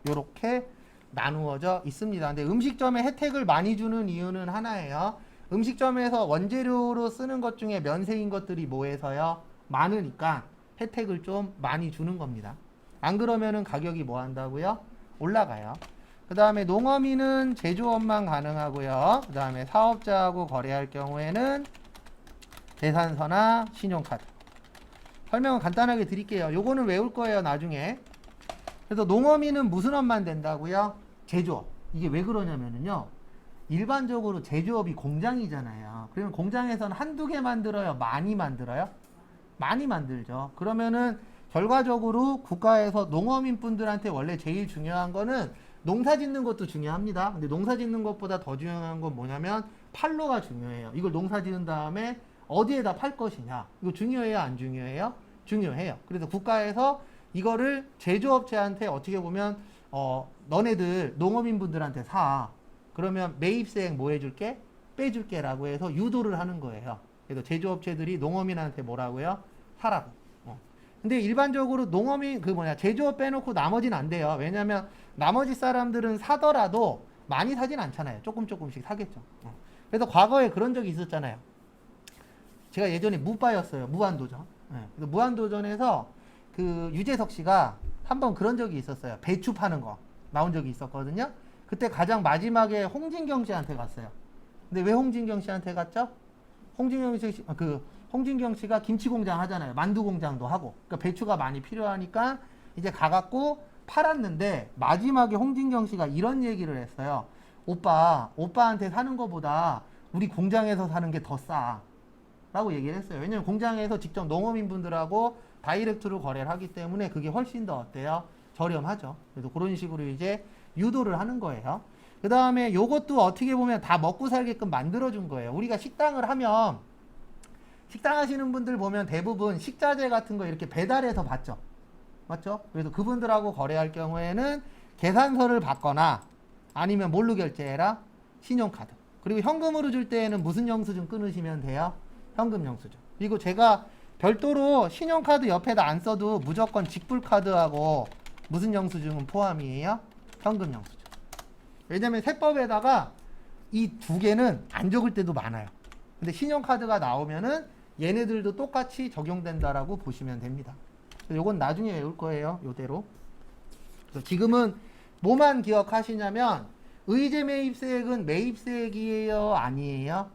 [SPEAKER 1] 요렇게 나누어져 있습니다. 근데 음식점에 혜택을 많이 주는 이유는 하나예요. 음식점에서 원재료로 쓰는 것 중에 면세인 것들이 뭐해서요? 많으니까 혜택을 좀 많이 주는 겁니다. 안 그러면은 가격이 뭐 한다고요? 올라가요. 그 다음에 농어민은 제조업만 가능하고요. 그 다음에 사업자하고 거래할 경우에는 계산서나 신용카드. 설명은 간단하게 드릴게요. 요거는 외울 거예요, 나중에. 그래서 농어민은 무슨 업만 된다고요? 제조업. 이게 왜 그러냐면요. 일반적으로 제조업이 공장이잖아요. 그러면 공장에서는 한두 개 만들어요? 많이 만들어요? 많이 만들죠. 그러면은 결과적으로 국가에서 농어민 분들한테 원래 제일 중요한 거는 농사 짓는 것도 중요합니다. 근데 농사 짓는 것보다 더 중요한 건 뭐냐면 판로가 중요해요. 이걸 농사 지은 다음에 어디에다 팔 것이냐. 이거 중요해요? 안 중요해요? 중요해요. 그래서 국가에서 이거를 제조업체한테 어떻게 보면 너네들 농어민 분들한테 사. 그러면 매입세액 뭐 해줄게? 빼줄게 라고 해서 유도를 하는 거예요. 그래서 제조업체들이 농어민한테 뭐라고요? 사라고. 근데 일반적으로 농어민 제조업 빼놓고 나머지는 안 돼요. 왜냐면 나머지 사람들은 사더라도 많이 사진 않잖아요. 조금씩 사겠죠. 그래서 과거에 그런 적이 있었잖아요. 제가 예전에 무빠였어요. 무한도전. 그래서 무한도전에서 그 유재석 씨가 한번 그런 적이 있었어요. 배추 파는 거 나온 적이 있었거든요. 그때 가장 마지막에 홍진경 씨한테 갔어요. 근데 왜 홍진경 씨한테 갔죠? 홍진경 씨가 김치 공장 하잖아요. 만두 공장도 하고. 그러니까 배추가 많이 필요하니까 이제 가갖고 팔았는데 마지막에 홍진경 씨가 이런 얘기를 했어요. 오빠한테 사는 거보다 우리 공장에서 사는 게 더 싸. 라고 얘기를 했어요. 왜냐면 공장에서 직접 농어민 분들하고 다이렉트로 거래를 하기 때문에 그게 훨씬 더 어때요? 저렴하죠. 그래서 그런 식으로 이제 유도를 하는 거예요. 그 다음에 요것도 어떻게 보면 다 먹고 살게끔 만들어준 거예요. 우리가 식당을 하면 식당 하시는 분들 보면 대부분 식자재 같은 거 이렇게 배달해서 받죠. 맞죠? 그래서 그분들하고 거래할 경우에는 계산서를 받거나 아니면 뭘로 결제해라? 신용카드. 그리고 현금으로 줄 때에는 무슨 영수증 끊으시면 돼요? 현금 영수증. 그리고 제가 별도로 신용카드 옆에다 안 써도 무조건 직불카드하고 무슨 영수증은 포함이에요? 현금 영수증. 왜냐면 세법에다가 이 두 개는 안 적을 때도 많아요. 근데 신용카드가 나오면은 얘네들도 똑같이 적용된다라고 보시면 됩니다. 요건 나중에 외울 거예요. 요대로. 그래서 지금은 뭐만 기억하시냐면 의제 매입세액은 매입세액이에요? 아니에요?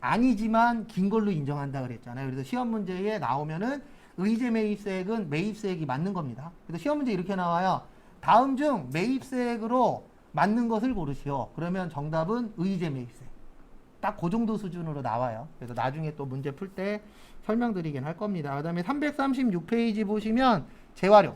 [SPEAKER 1] 아니지만 긴 걸로 인정한다 그랬잖아요. 그래서 시험 문제에 나오면은 의제 매입세액은 매입세액이 맞는 겁니다. 그래서 시험 문제 이렇게 나와요. 다음 중 매입세액으로 맞는 것을 고르시오. 그러면 정답은 의제 매입세. 딱 그 정도 수준으로 나와요. 그래서 나중에 또 문제 풀 때 설명드리긴 할 겁니다. 그 다음에 336페이지 보시면 재활용.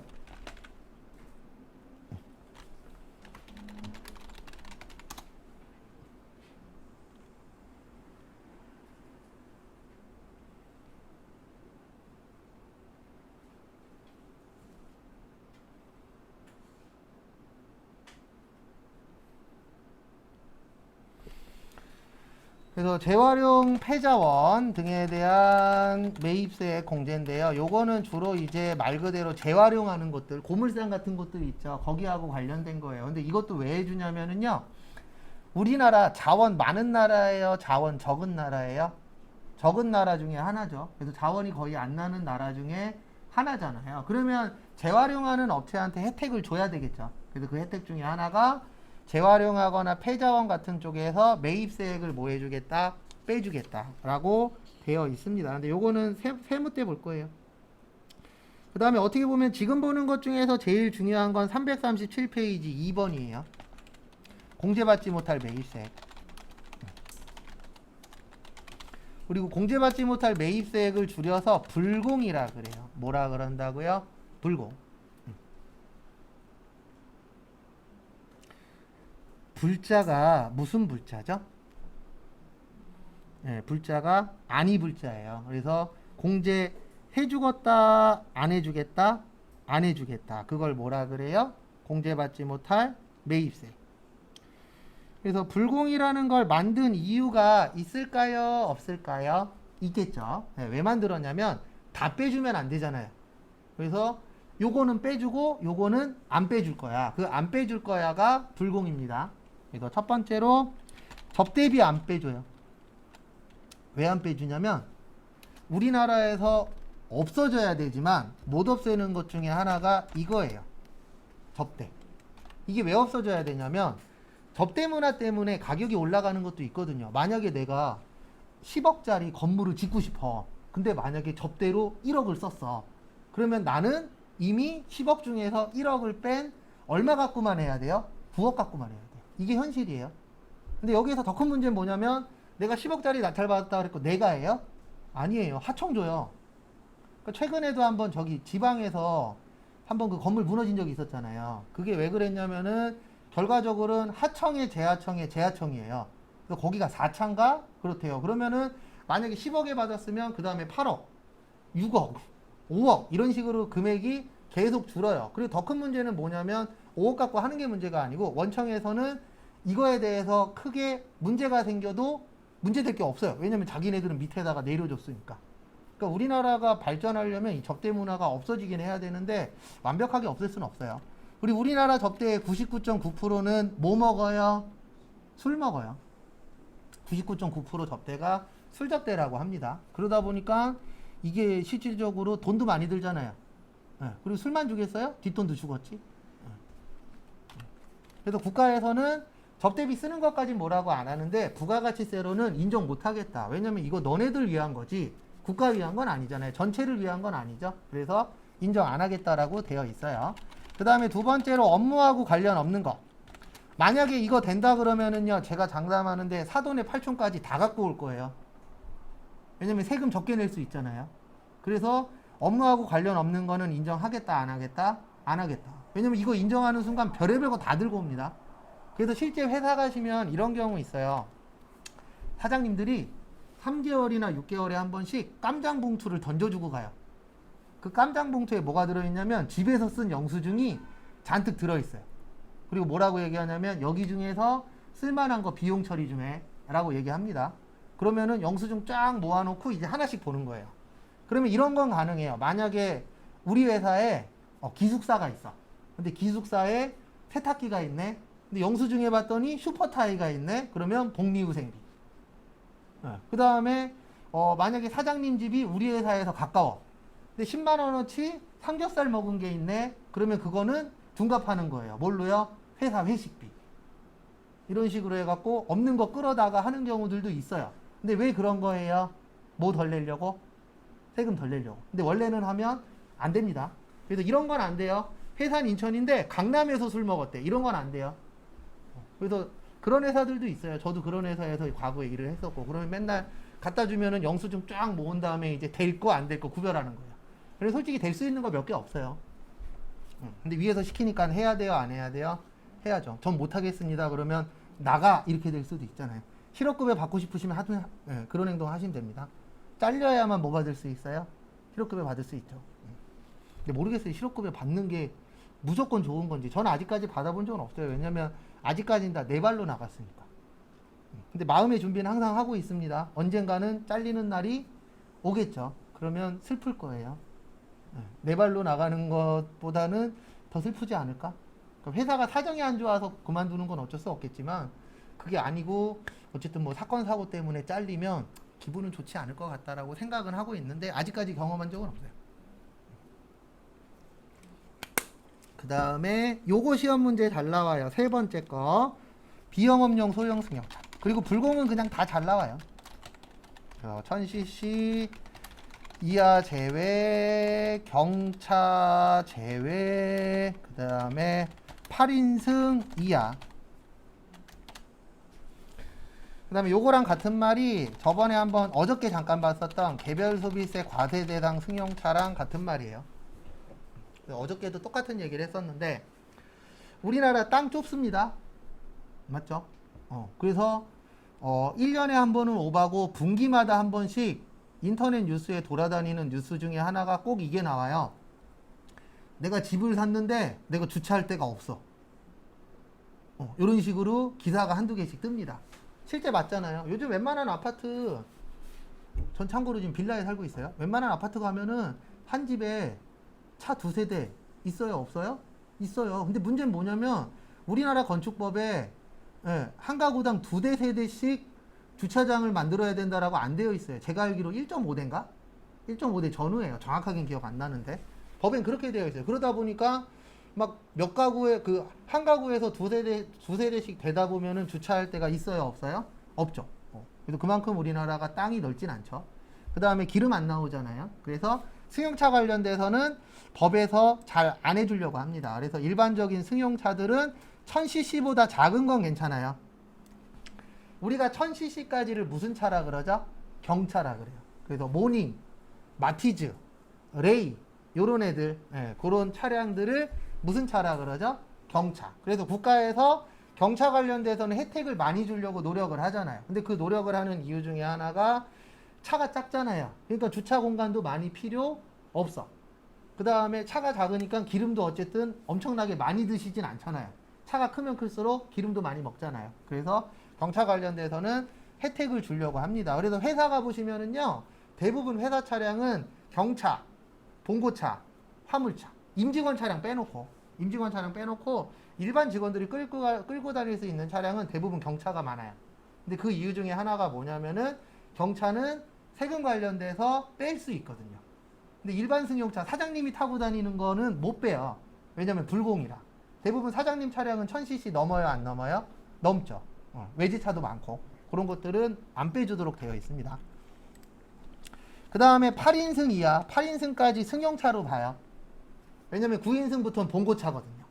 [SPEAKER 1] 그래서 재활용 폐자원 등에 대한 매입세 공제인데요. 요거는 주로 이제 말 그대로 재활용하는 것들, 고물상 같은 것들 있죠. 거기하고 관련된 거예요. 근데 이것도 왜 해주냐면은요. 우리나라 자원 많은 나라예요? 자원 적은 나라예요? 적은 나라 중에 하나죠. 그래서 자원이 거의 안 나는 나라 중에 하나잖아요. 그러면 재활용하는 업체한테 혜택을 줘야 되겠죠. 그래서 그 혜택 중에 하나가 재활용하거나 폐자원 같은 쪽에서 매입세액을 뭐 해주겠다? 빼주겠다 라고 되어 있습니다. 근데 요거는 세무 때 볼 거예요. 그 다음에 어떻게 보면 지금 보는 것 중에서 제일 중요한 건 337페이지 2번이에요. 공제받지 못할 매입세액. 그리고 공제받지 못할 매입세액을 줄여서 불공이라 그래요. 뭐라 그런다고요? 불공. 불자가 무슨 불자죠? 네, 불자가 아니 불자예요. 그래서 공제 해주겠다, 안 해주겠다, 안 해주겠다. 그걸 뭐라 그래요? 공제받지 못할 매입세. 그래서 불공이라는 걸 만든 이유가 있을까요? 없을까요? 있겠죠. 네, 왜 만들었냐면 다 빼주면 안 되잖아요. 그래서 요거는 빼주고 요거는 안 빼줄 거야. 그 안 빼줄 거야가 불공입니다. 그래서 첫 번째로 접대비 안 빼줘요. 왜 안 빼주냐면 우리나라에서 없어져야 되지만 못 없애는 것 중에 하나가 이거예요. 접대. 이게 왜 없어져야 되냐면 접대 문화 때문에 가격이 올라가는 것도 있거든요. 만약에 내가 10억짜리 건물을 짓고 싶어. 근데 만약에 접대로 1억을 썼어. 그러면 나는 이미 10억 중에서 1억을 뺀 얼마 갖고만 해야 돼요? 9억 갖고만 해야 돼요. 이게 현실이에요. 근데 여기에서 더 큰 문제는 뭐냐면 내가 10억짜리 낙찰받았다 그랬고 내가 해요? 아니에요. 하청 줘요. 그러니까 최근에도 한번 저기 지방에서 한번 그 건물 무너진 적이 있었잖아요. 그게 왜 그랬냐면은 결과적으로는 하청의 재하청이에요. 그래서 거기가 4차인가? 그렇대요. 그러면은 만약에 10억에 받았으면 그 다음에 8억, 6억, 5억 이런 식으로 금액이 계속 줄어요. 그리고 더 큰 문제는 뭐냐면 5억 갖고 하는 게 문제가 아니고 원청에서는 이거에 대해서 크게 문제가 생겨도 문제될 게 없어요. 왜냐면 자기네들은 밑에다가 내려줬으니까. 그러니까 우리나라가 발전하려면 이 접대 문화가 없어지긴 해야 되는데 완벽하게 없앨 수는 없어요. 그리고 우리나라 접대의 99.9%는 뭐 먹어요? 술 먹어요. 99.9% 접대가 술 접대라고 합니다. 그러다 보니까 이게 실질적으로 돈도 많이 들잖아요. 네. 그리고 술만 주겠어요? 뒷돈도 죽었지. 네. 그래서 국가에서는 접대비 쓰는 것까진 뭐라고 안 하는데 부가가치세로는 인정 못 하겠다. 왜냐면 이거 너네들 위한 거지 국가 위한 건 아니잖아요. 전체를 위한 건 아니죠. 그래서 인정 안 하겠다라고 되어 있어요. 그 다음에 두 번째로 업무하고 관련 없는 거. 만약에 이거 된다 그러면은요, 제가 장담하는데 사돈의 팔촌까지 다 갖고 올 거예요. 왜냐면 세금 적게 낼 수 있잖아요. 그래서 업무하고 관련 없는 거는 인정하겠다, 안 하겠다? 안 하겠다. 왜냐면 이거 인정하는 순간 별의별 거 다 들고 옵니다. 그래서 실제 회사 가시면 이런 경우 있어요. 사장님들이 3개월이나 6개월에 한 번씩 깜장 봉투를 던져주고 가요. 그 깜장 봉투에 뭐가 들어있냐면 집에서 쓴 영수증이 잔뜩 들어있어요. 그리고 뭐라고 얘기하냐면 여기 중에서 쓸만한 거 비용 처리 좀 해 라고 얘기합니다. 그러면은 영수증 쫙 모아놓고 이제 하나씩 보는 거예요. 그러면 이런 건 가능해요. 만약에 우리 회사에 기숙사가 있어. 근데 기숙사에 세탁기가 있네. 근데 영수증에 봤더니 슈퍼타이가 있네. 그러면 복리후생비. 그 다음에 만약에 사장님 집이 우리 회사에서 가까워. 근데 10만 원어치 삼겹살 먹은 게 있네. 그러면 그거는 둔갑하는 거예요. 뭘로요? 회사 회식비. 이런 식으로 해갖고 없는 거 끌어다가 하는 경우들도 있어요. 근데 왜 그런 거예요? 뭐 덜 내려고? 세금 덜 내려고. 근데 원래는 하면 안 됩니다. 그래서 이런 건 안 돼요. 회사는 인천인데 강남에서 술 먹었대. 이런 건 안 돼요. 그래서 그런 회사들도 있어요. 저도 그런 회사에서 과거에 일을 했었고, 그러면 맨날 갖다 주면은 영수증 쫙 모은 다음에 이제 될 거 안 될 거 구별하는 거예요. 그래서 솔직히 될 수 있는 거 몇 개 없어요. 근데 위에서 시키니까 해야 돼요, 안 해야 돼요? 해야죠. 전 못하겠습니다. 그러면 나가 이렇게 될 수도 있잖아요. 실업급여 받고 싶으시면 그런 행동 하시면 됩니다. 잘려야만 뭐 받을 수 있어요? 실업급여 받을 수 있죠. 근데 모르겠어요. 실업급여 받는 게 무조건 좋은 건지. 저는 아직까지 받아본 적은 없어요. 왜냐면 아직까지는 다 내 발로 나갔으니까. 근데 마음의 준비는 항상 하고 있습니다. 언젠가는 잘리는 날이 오겠죠. 그러면 슬플 거예요. 내 발로 나가는 것보다는 더 슬프지 않을까? 그러니까 회사가 사정이 안 좋아서 그만두는 건 어쩔 수 없겠지만 그게 아니고 어쨌든 뭐 사건 사고 때문에 잘리면 기분은 좋지 않을 것 같다라고 생각은 하고 있는데 아직까지 경험한 적은 없어요. 그 다음에 요거 시험 문제 잘 나와요. 세 번째 거 비영업용 소형 승용차. 그리고 불공은 그냥 다 잘 나와요. 1000cc 이하 제외, 경차 제외, 그 다음에 8인승 이하. 그 다음에 요거랑 같은 말이 저번에 한번 어저께 잠깐 봤었던 개별 소비세 과세 대상 승용차랑 같은 말이에요. 어저께도 똑같은 얘기를 했었는데 우리나라 땅 좁습니다. 맞죠? 그래서 1년에 한 번은 오바고 분기마다 한 번씩 인터넷 뉴스에 돌아다니는 뉴스 중에 하나가 꼭 이게 나와요. 내가 집을 샀는데 내가 주차할 데가 없어. 이런 식으로 기사가 한두 개씩 뜹니다. 실제 맞잖아요. 요즘 웬만한 아파트, 전 참고로 지금 빌라에 살고 있어요. 웬만한 아파트 가면은 한 집에 차 두세 대 있어요? 없어요? 있어요. 근데 문제는 뭐냐면 우리나라 건축법에 한 가구당 두 대, 세 대씩 주차장을 만들어야 된다라고 안 되어 있어요. 제가 알기로 1.5대인가? 1.5대 전후예요. 정확하게는 기억 안 나는데. 법엔 그렇게 되어 있어요. 그러다 보니까 막 몇 가구에 한 가구에서 두세 대씩 되다 보면은 주차할 데가 있어요, 없어요? 없죠. 그래서 그만큼 우리나라가 땅이 넓진 않죠. 그 다음에 기름 안 나오잖아요. 그래서 승용차 관련돼서는 법에서 잘 안 해주려고 합니다. 그래서 일반적인 승용차들은 1000cc보다 작은 건 괜찮아요. 우리가 1000cc까지를 무슨 차라 그러죠? 경차라 그래요. 그래서 모닝, 마티즈, 레이 요런 애들, 그런 차량들을 무슨 차라 그러죠? 경차. 그래서 국가에서 경차 관련돼서는 혜택을 많이 주려고 노력을 하잖아요. 근데 그 노력을 하는 이유 중에 하나가 차가 작잖아요. 그러니까 주차 공간도 많이 필요 없어. 그 다음에 차가 작으니까 기름도 어쨌든 엄청나게 많이 드시진 않잖아요. 차가 크면 클수록 기름도 많이 먹잖아요. 그래서 경차 관련돼서는 혜택을 주려고 합니다. 그래서 회사 가보시면은요, 대부분 회사 차량은 경차, 봉고차, 화물차, 임직원 차량 빼놓고 일반 직원들이 끌고 다닐 수 있는 차량은 대부분 경차가 많아요. 근데 그 이유 중에 하나가 뭐냐면은 경차는 세금 관련돼서 뺄 수 있거든요. 근데 일반 승용차 사장님이 타고 다니는 거는 못 빼요. 왜냐면 불공이라. 대부분 사장님 차량은 1000cc 넘어요, 안 넘어요? 넘죠. 외제차도 많고 그런 것들은 안 빼주도록 되어 있습니다. 그 다음에 8인승 이하, 8인승까지 승용차로 봐요. 왜냐면 9인승부터는 봉고차거든요.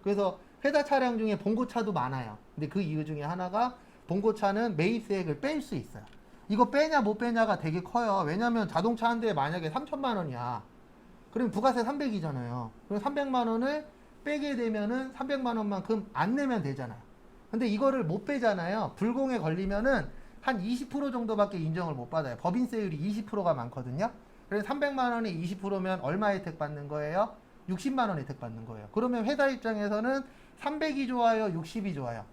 [SPEAKER 1] 그래서 회사 차량 중에 봉고차도 많아요. 근데 그 이유 중에 하나가 봉고차는 매입세액을 뺄 수 있어요. 이거 빼냐 못 빼냐가 되게 커요. 왜냐면 자동차 한 대에 만약에 3천만 원이야. 그럼 부가세 300이잖아요. 그럼 300만 원을 빼게 되면은 300만 원만큼 안 내면 되잖아요. 근데 이거를 못 빼잖아요. 불공에 걸리면은 한 20% 정도밖에 인정을 못 받아요. 법인세율이 20%가 많거든요. 그래서 300만 원에 20%면 얼마 혜택 받는 거예요? 60만 원 혜택 받는 거예요. 그러면 회사 입장에서는 300이 좋아요? 60이 좋아요?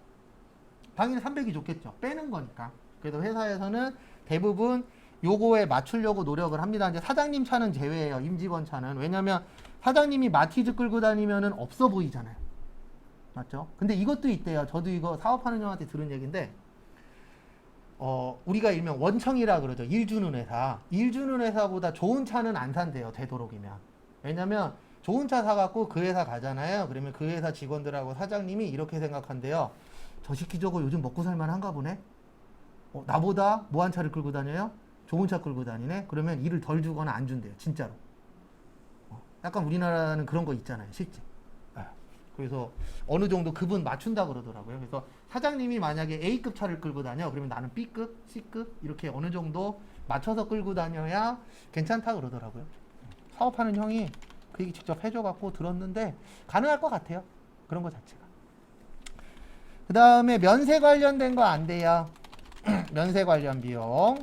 [SPEAKER 1] 당연히 300이 좋겠죠. 빼는 거니까. 그래서 회사에서는 대부분 요거에 맞추려고 노력을 합니다. 이제 사장님 차는 제외예요. 임직원 차는. 왜냐면 사장님이 마티즈 끌고 다니면은 없어 보이잖아요. 맞죠? 근데 이것도 있대요. 저도 이거 사업하는 형한테 들은 얘기인데, 우리가 일명 원청이라 그러죠. 일 주는 회사. 일 주는 회사보다 좋은 차는 안 산대요. 되도록이면. 왜냐면 좋은 차 사갖고 그 회사 가잖아요. 그러면 그 회사 직원들하고 사장님이 이렇게 생각한대요. 저 새끼 저거 요즘 먹고 살만한가 보네? 나보다 뭐한 차를 끌고 다녀요? 좋은 차 끌고 다니네? 그러면 일을 덜 주거나 안 준대요. 진짜로. 약간 우리나라는 그런 거 있잖아요. 실제. 그래서 어느 정도 급은 맞춘다 그러더라고요. 그래서 사장님이 만약에 A급 차를 끌고 다녀, 그러면 나는 B급, C급 이렇게 어느 정도 맞춰서 끌고 다녀야 괜찮다 그러더라고요. 사업하는 형이 그 얘기 직접 해줘갖고 들었는데 가능할 것 같아요. 그런 거 자체가. 그 다음에 면세 관련된 거 안 돼요. 면세 관련 비용.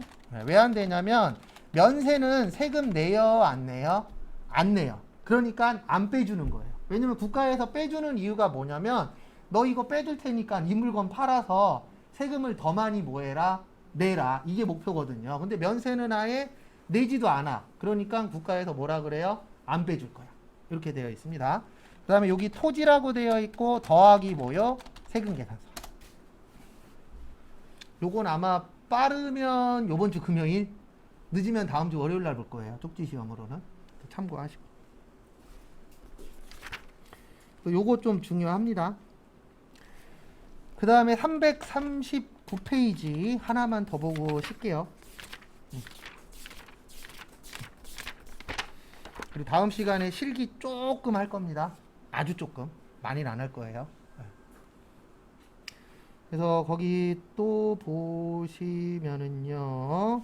[SPEAKER 1] 왜 안 되냐면 면세는 세금 내요, 안 내요? 안 내요. 그러니까 안 빼주는 거예요. 왜냐면 국가에서 빼주는 이유가 뭐냐면 너 이거 빼줄 테니까 이 물건 팔아서 세금을 더 많이 뭐해라? 내라. 이게 목표거든요. 근데 면세는 아예 내지도 않아. 그러니까 국가에서 뭐라 그래요? 안 빼줄 거야. 이렇게 되어 있습니다. 그 다음에 여기 토지라고 되어 있고 더하기 뭐요? 세금 계산서. 요건 아마 빠르면 요번 주 금요일, 늦으면 다음 주 월요일 날 볼 거예요. 쪽지 시험으로는. 참고하시고. 요거 좀 중요합니다. 그 다음에 339페이지 하나만 더 보고 쉴게요. 그리고 다음 시간에 실기 조금 할 겁니다. 아주 조금. 많이는 안 할 거예요. 그래서 거기 또 보시면은요.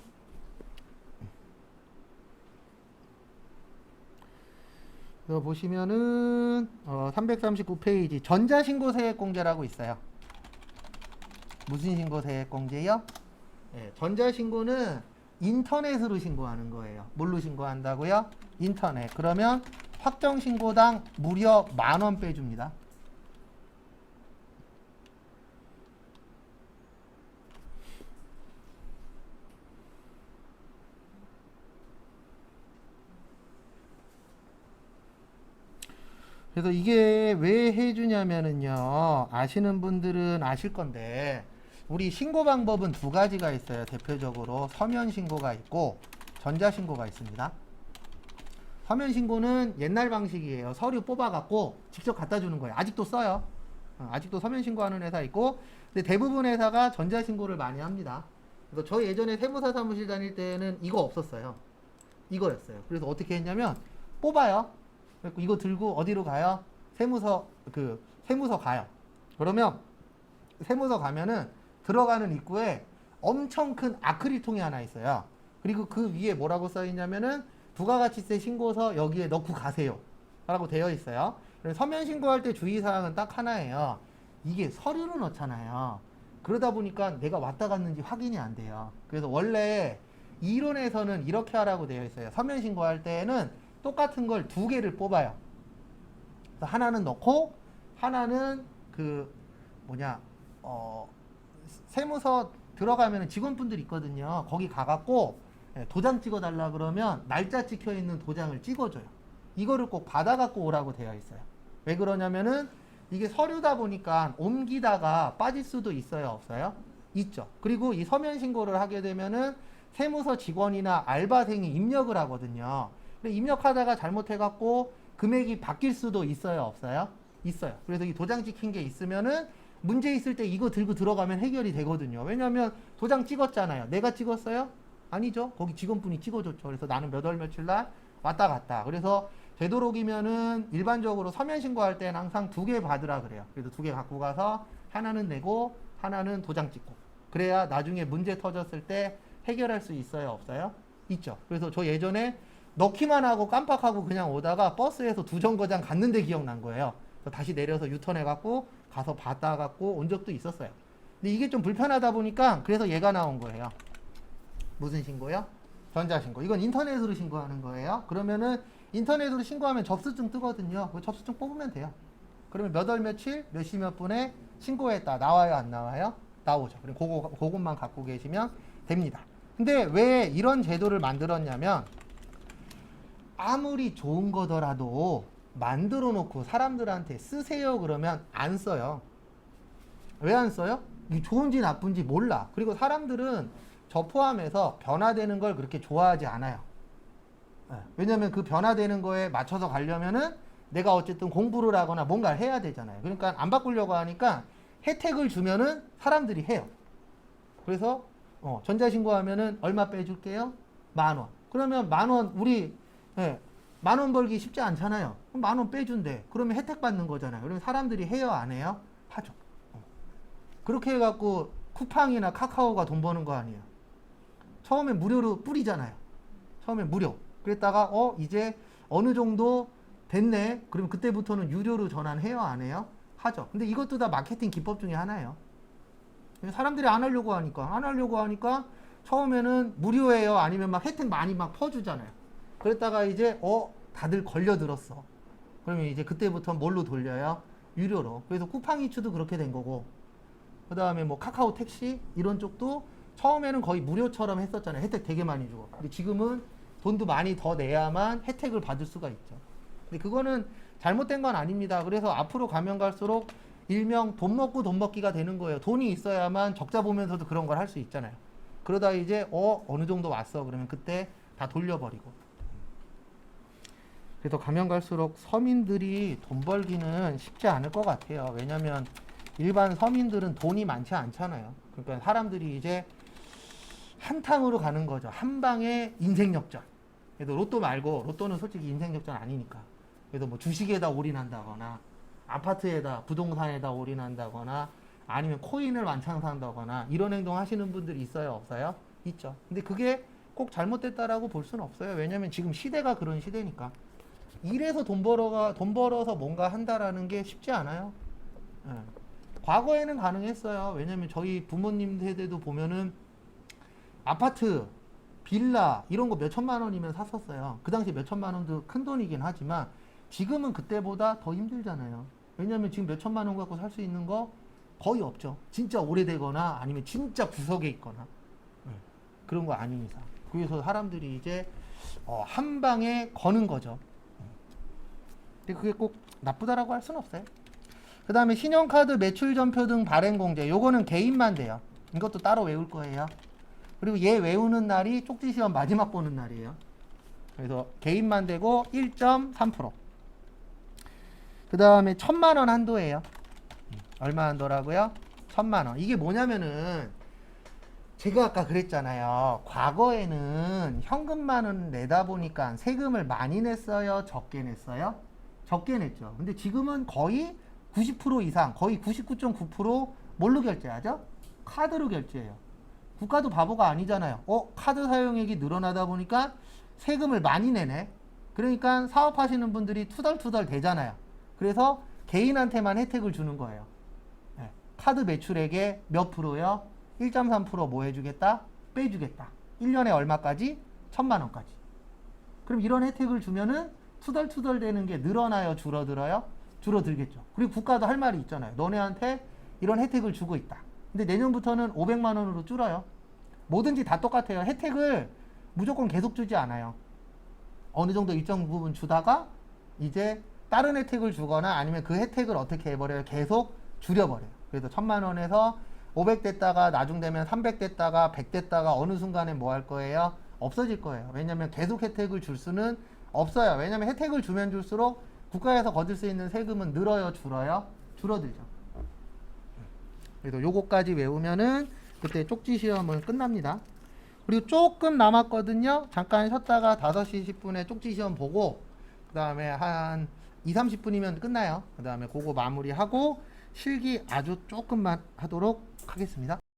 [SPEAKER 1] 그래서 보시면은 339페이지 전자신고세액공제라고 있어요. 무슨 신고세액공제요? 네, 전자신고는 인터넷으로 신고하는 거예요. 뭘로 신고한다고요? 인터넷. 그러면 확정신고당 무려 10,000원 빼줍니다. 그래서 이게 왜 해주냐면은요, 아시는 분들은 아실 건데, 우리 신고 방법은 두 가지가 있어요. 대표적으로 서면 신고가 있고 전자 신고가 있습니다. 서면 신고는 옛날 방식이에요. 서류 뽑아갖고 직접 갖다 주는 거예요. 아직도 써요. 아직도 서면 신고하는 회사 있고, 근데 대부분 회사가 전자 신고를 많이 합니다. 그래서 저 예전에 세무사 사무실 다닐 때는 이거 없었어요. 이거였어요. 그래서 어떻게 했냐면 뽑아요. 그래서 이거 들고 어디로 가요? 세무서 가요. 그러면 세무서 가면은 들어가는 입구에 엄청 큰 아크릴통이 하나 있어요. 그리고 그 위에 뭐라고 써 있냐면은 부가가치세 신고서 여기에 넣고 가세요 라고 되어 있어요. 그래서 서면 신고할 때 주의사항은 딱 하나예요. 이게 서류를 넣잖아요. 그러다 보니까 내가 왔다 갔는지 확인이 안 돼요. 그래서 원래 이론에서는 이렇게 하라고 되어 있어요. 서면 신고할 때는 똑같은 걸 두 개를 뽑아요. 그래서 하나는 넣고 하나는 세무서 들어가면 직원분들 있거든요. 거기 가갖고 도장 찍어달라 그러면 날짜 찍혀있는 도장을 찍어줘요. 이거를 꼭 받아갖고 오라고 되어 있어요. 왜 그러냐면은 이게 서류다 보니까 옮기다가 빠질 수도 있어요, 없어요? 있죠. 그리고 이 서면 신고를 하게 되면은 세무서 직원이나 알바생이 입력을 하거든요. 근데 입력하다가 잘못해갖고 금액이 바뀔 수도 있어요, 없어요? 있어요. 그래서 이 도장 찍힌 게 있으면은 문제 있을 때 이거 들고 들어가면 해결이 되거든요. 왜냐하면 도장 찍었잖아요. 내가 찍었어요? 아니죠. 거기 직원분이 찍어줬죠. 그래서 나는 몇 월 며칠 날 왔다 갔다. 그래서 되도록이면은 일반적으로 서면 신고할 때는 항상 두 개 받으라 그래요. 그래서 두 개 갖고 가서 하나는 내고 하나는 도장 찍고. 그래야 나중에 문제 터졌을 때 해결할 수 있어요, 없어요? 있죠. 그래서 저 예전에 넣기만 하고 깜빡하고 그냥 오다가 버스에서 두 정거장 갔는데 기억난 거예요. 그래서 다시 내려서 유턴해갖고 가서 받아갖고 온 적도 있었어요. 근데 이게 좀 불편하다 보니까 그래서 얘가 나온 거예요. 무슨 신고요? 전자신고. 이건 인터넷으로 신고하는 거예요. 그러면은 인터넷으로 신고하면 접수증 뜨거든요. 그 접수증 뽑으면 돼요. 그러면 몇 월 며칠 몇 시 몇 분에 신고했다. 나와요, 안 나와요? 나오죠. 그리고 그것만 갖고 계시면 됩니다. 근데 왜 이런 제도를 만들었냐면 아무리 좋은 거더라도 만들어 놓고 사람들한테 쓰세요 그러면 안 써요. 왜 안 써요? 이게 좋은지 나쁜지 몰라. 그리고 사람들은 저 포함해서 변화되는 걸 그렇게 좋아하지 않아요. 왜냐면 그 변화되는 거에 맞춰서 가려면은 내가 어쨌든 공부를 하거나 뭔가를 해야 되잖아요. 그러니까 안 바꾸려고 하니까 혜택을 주면은 사람들이 해요. 그래서 전자신고하면은 얼마 빼줄게요? 10,000원. 그러면 10,000원 우리 10,000원 10,000원 벌기 쉽지 않잖아요. 그럼 10,000원 빼준대. 그러면 혜택 받는 거잖아요. 그러면 사람들이 해요, 안 해요? 하죠. 그렇게 해갖고 쿠팡이나 카카오가 돈 버는 거 아니에요. 처음에 무료로 뿌리잖아요. 처음에 무료. 그랬다가 이제 어느 정도 됐네. 그러면 그때부터는 유료로 전환해요, 안 해요? 하죠. 근데 이것도 다 마케팅 기법 중에 하나예요. 사람들이 안 하려고 하니까 처음에는 무료예요, 아니면 막 혜택 많이 막 퍼주잖아요. 그랬다가 이제 다들 걸려들었어. 그러면 이제 그때부터 뭘로 돌려요? 유료로. 그래서 쿠팡이츠도 그렇게 된 거고, 그 다음에 뭐 카카오 택시 이런 쪽도 처음에는 거의 무료처럼 했었잖아요. 혜택 되게 많이 주고. 근데 지금은 돈도 많이 더 내야만 혜택을 받을 수가 있죠. 근데 그거는 잘못된 건 아닙니다. 그래서 앞으로 가면 갈수록 일명 돈 먹고 돈 먹기가 되는 거예요. 돈이 있어야만 적자 보면서도 그런 걸 할 수 있잖아요. 그러다 이제 어느 정도 왔어. 그러면 그때 다 돌려버리고. 그래서 가면 갈수록 서민들이 돈 벌기는 쉽지 않을 것 같아요. 왜냐면 일반 서민들은 돈이 많지 않잖아요. 그러니까 사람들이 이제 한탕으로 가는 거죠. 한 방에 인생 역전. 그래도 로또 말고, 로또는 솔직히 인생 역전 아니니까. 그래서 뭐 주식에다 올인한다거나, 아파트에다, 부동산에다 올인한다거나, 아니면 코인을 완창 산다거나, 이런 행동 하시는 분들이 있어요, 없어요? 있죠. 근데 그게 꼭 잘못됐다라고 볼 수는 없어요. 왜냐면 지금 시대가 그런 시대니까. 일해서 돈 벌어서 뭔가 한다라는 게 쉽지 않아요. 예. 과거에는 가능했어요. 왜냐면 저희 부모님 세대도 보면은 아파트, 빌라 이런 거 몇천만 원이면 샀었어요. 그 당시 몇천만 원도 큰 돈이긴 하지만 지금은 그때보다 더 힘들잖아요. 왜냐면 지금 몇천만 원 갖고 살 수 있는 거 거의 없죠. 진짜 오래되거나 아니면 진짜 구석에 있거나 그런 거 아닌 이상. 그래서 사람들이 이제 한 방에 거는 거죠. 근데 그게 꼭 나쁘다라고 할 수는 없어요. 그 다음에 신용카드 매출 전표 등 발행 공제. 요거는 개인만 돼요. 이것도 따로 외울 거예요. 그리고 얘 외우는 날이 쪽지 시험 마지막 보는 날이에요. 그래서 개인만 되고 1.3%. 그 다음에 1,000만 원 한도예요. 얼마 한도라고요? 1,000만 원. 이게 뭐냐면은 제가 아까 그랬잖아요. 과거에는 현금만은 내다 보니까 세금을 많이 냈어요? 적게 냈어요? 적게 냈죠. 근데 지금은 거의 90% 이상, 거의 99.9% 뭘로 결제하죠? 카드로 결제해요. 국가도 바보가 아니잖아요. 카드 사용액이 늘어나다 보니까 세금을 많이 내네. 그러니까 사업하시는 분들이 투덜투덜 대잖아요. 그래서 개인한테만 혜택을 주는 거예요. 네. 카드 매출액의 몇 프로요? 1.3% 뭐 해주겠다? 빼주겠다. 1년에 얼마까지? 1,000만 원까지. 그럼 이런 혜택을 주면은 투덜투덜 되는 게 늘어나요? 줄어들어요? 줄어들겠죠. 그리고 국가도 할 말이 있잖아요. 너네한테 이런 혜택을 주고 있다. 근데 내년부터는 500만 원으로 줄어요. 뭐든지 다 똑같아요. 혜택을 무조건 계속 주지 않아요. 어느 정도 일정 부분 주다가 이제 다른 혜택을 주거나 아니면 그 혜택을 어떻게 해버려요? 계속 줄여버려요. 그래서 1,000만 원에서 500 됐다가 나중 되면 300 됐다가 100 됐다가 어느 순간에 뭐 할 거예요? 없어질 거예요. 왜냐면 계속 혜택을 줄 수는 없어요. 왜냐면 혜택을 주면 줄수록 국가에서 거둘 수 있는 세금은 늘어요, 줄어요? 줄어들죠. 그래서 요거까지 외우면은 그때 쪽지 시험은 끝납니다. 그리고 조금 남았거든요. 잠깐 쉬었다가 5시 10분에 쪽지 시험 보고 그 다음에 한 2, 30분이면 끝나요. 그 다음에 그거 마무리하고 실기 아주 조금만 하도록 하겠습니다.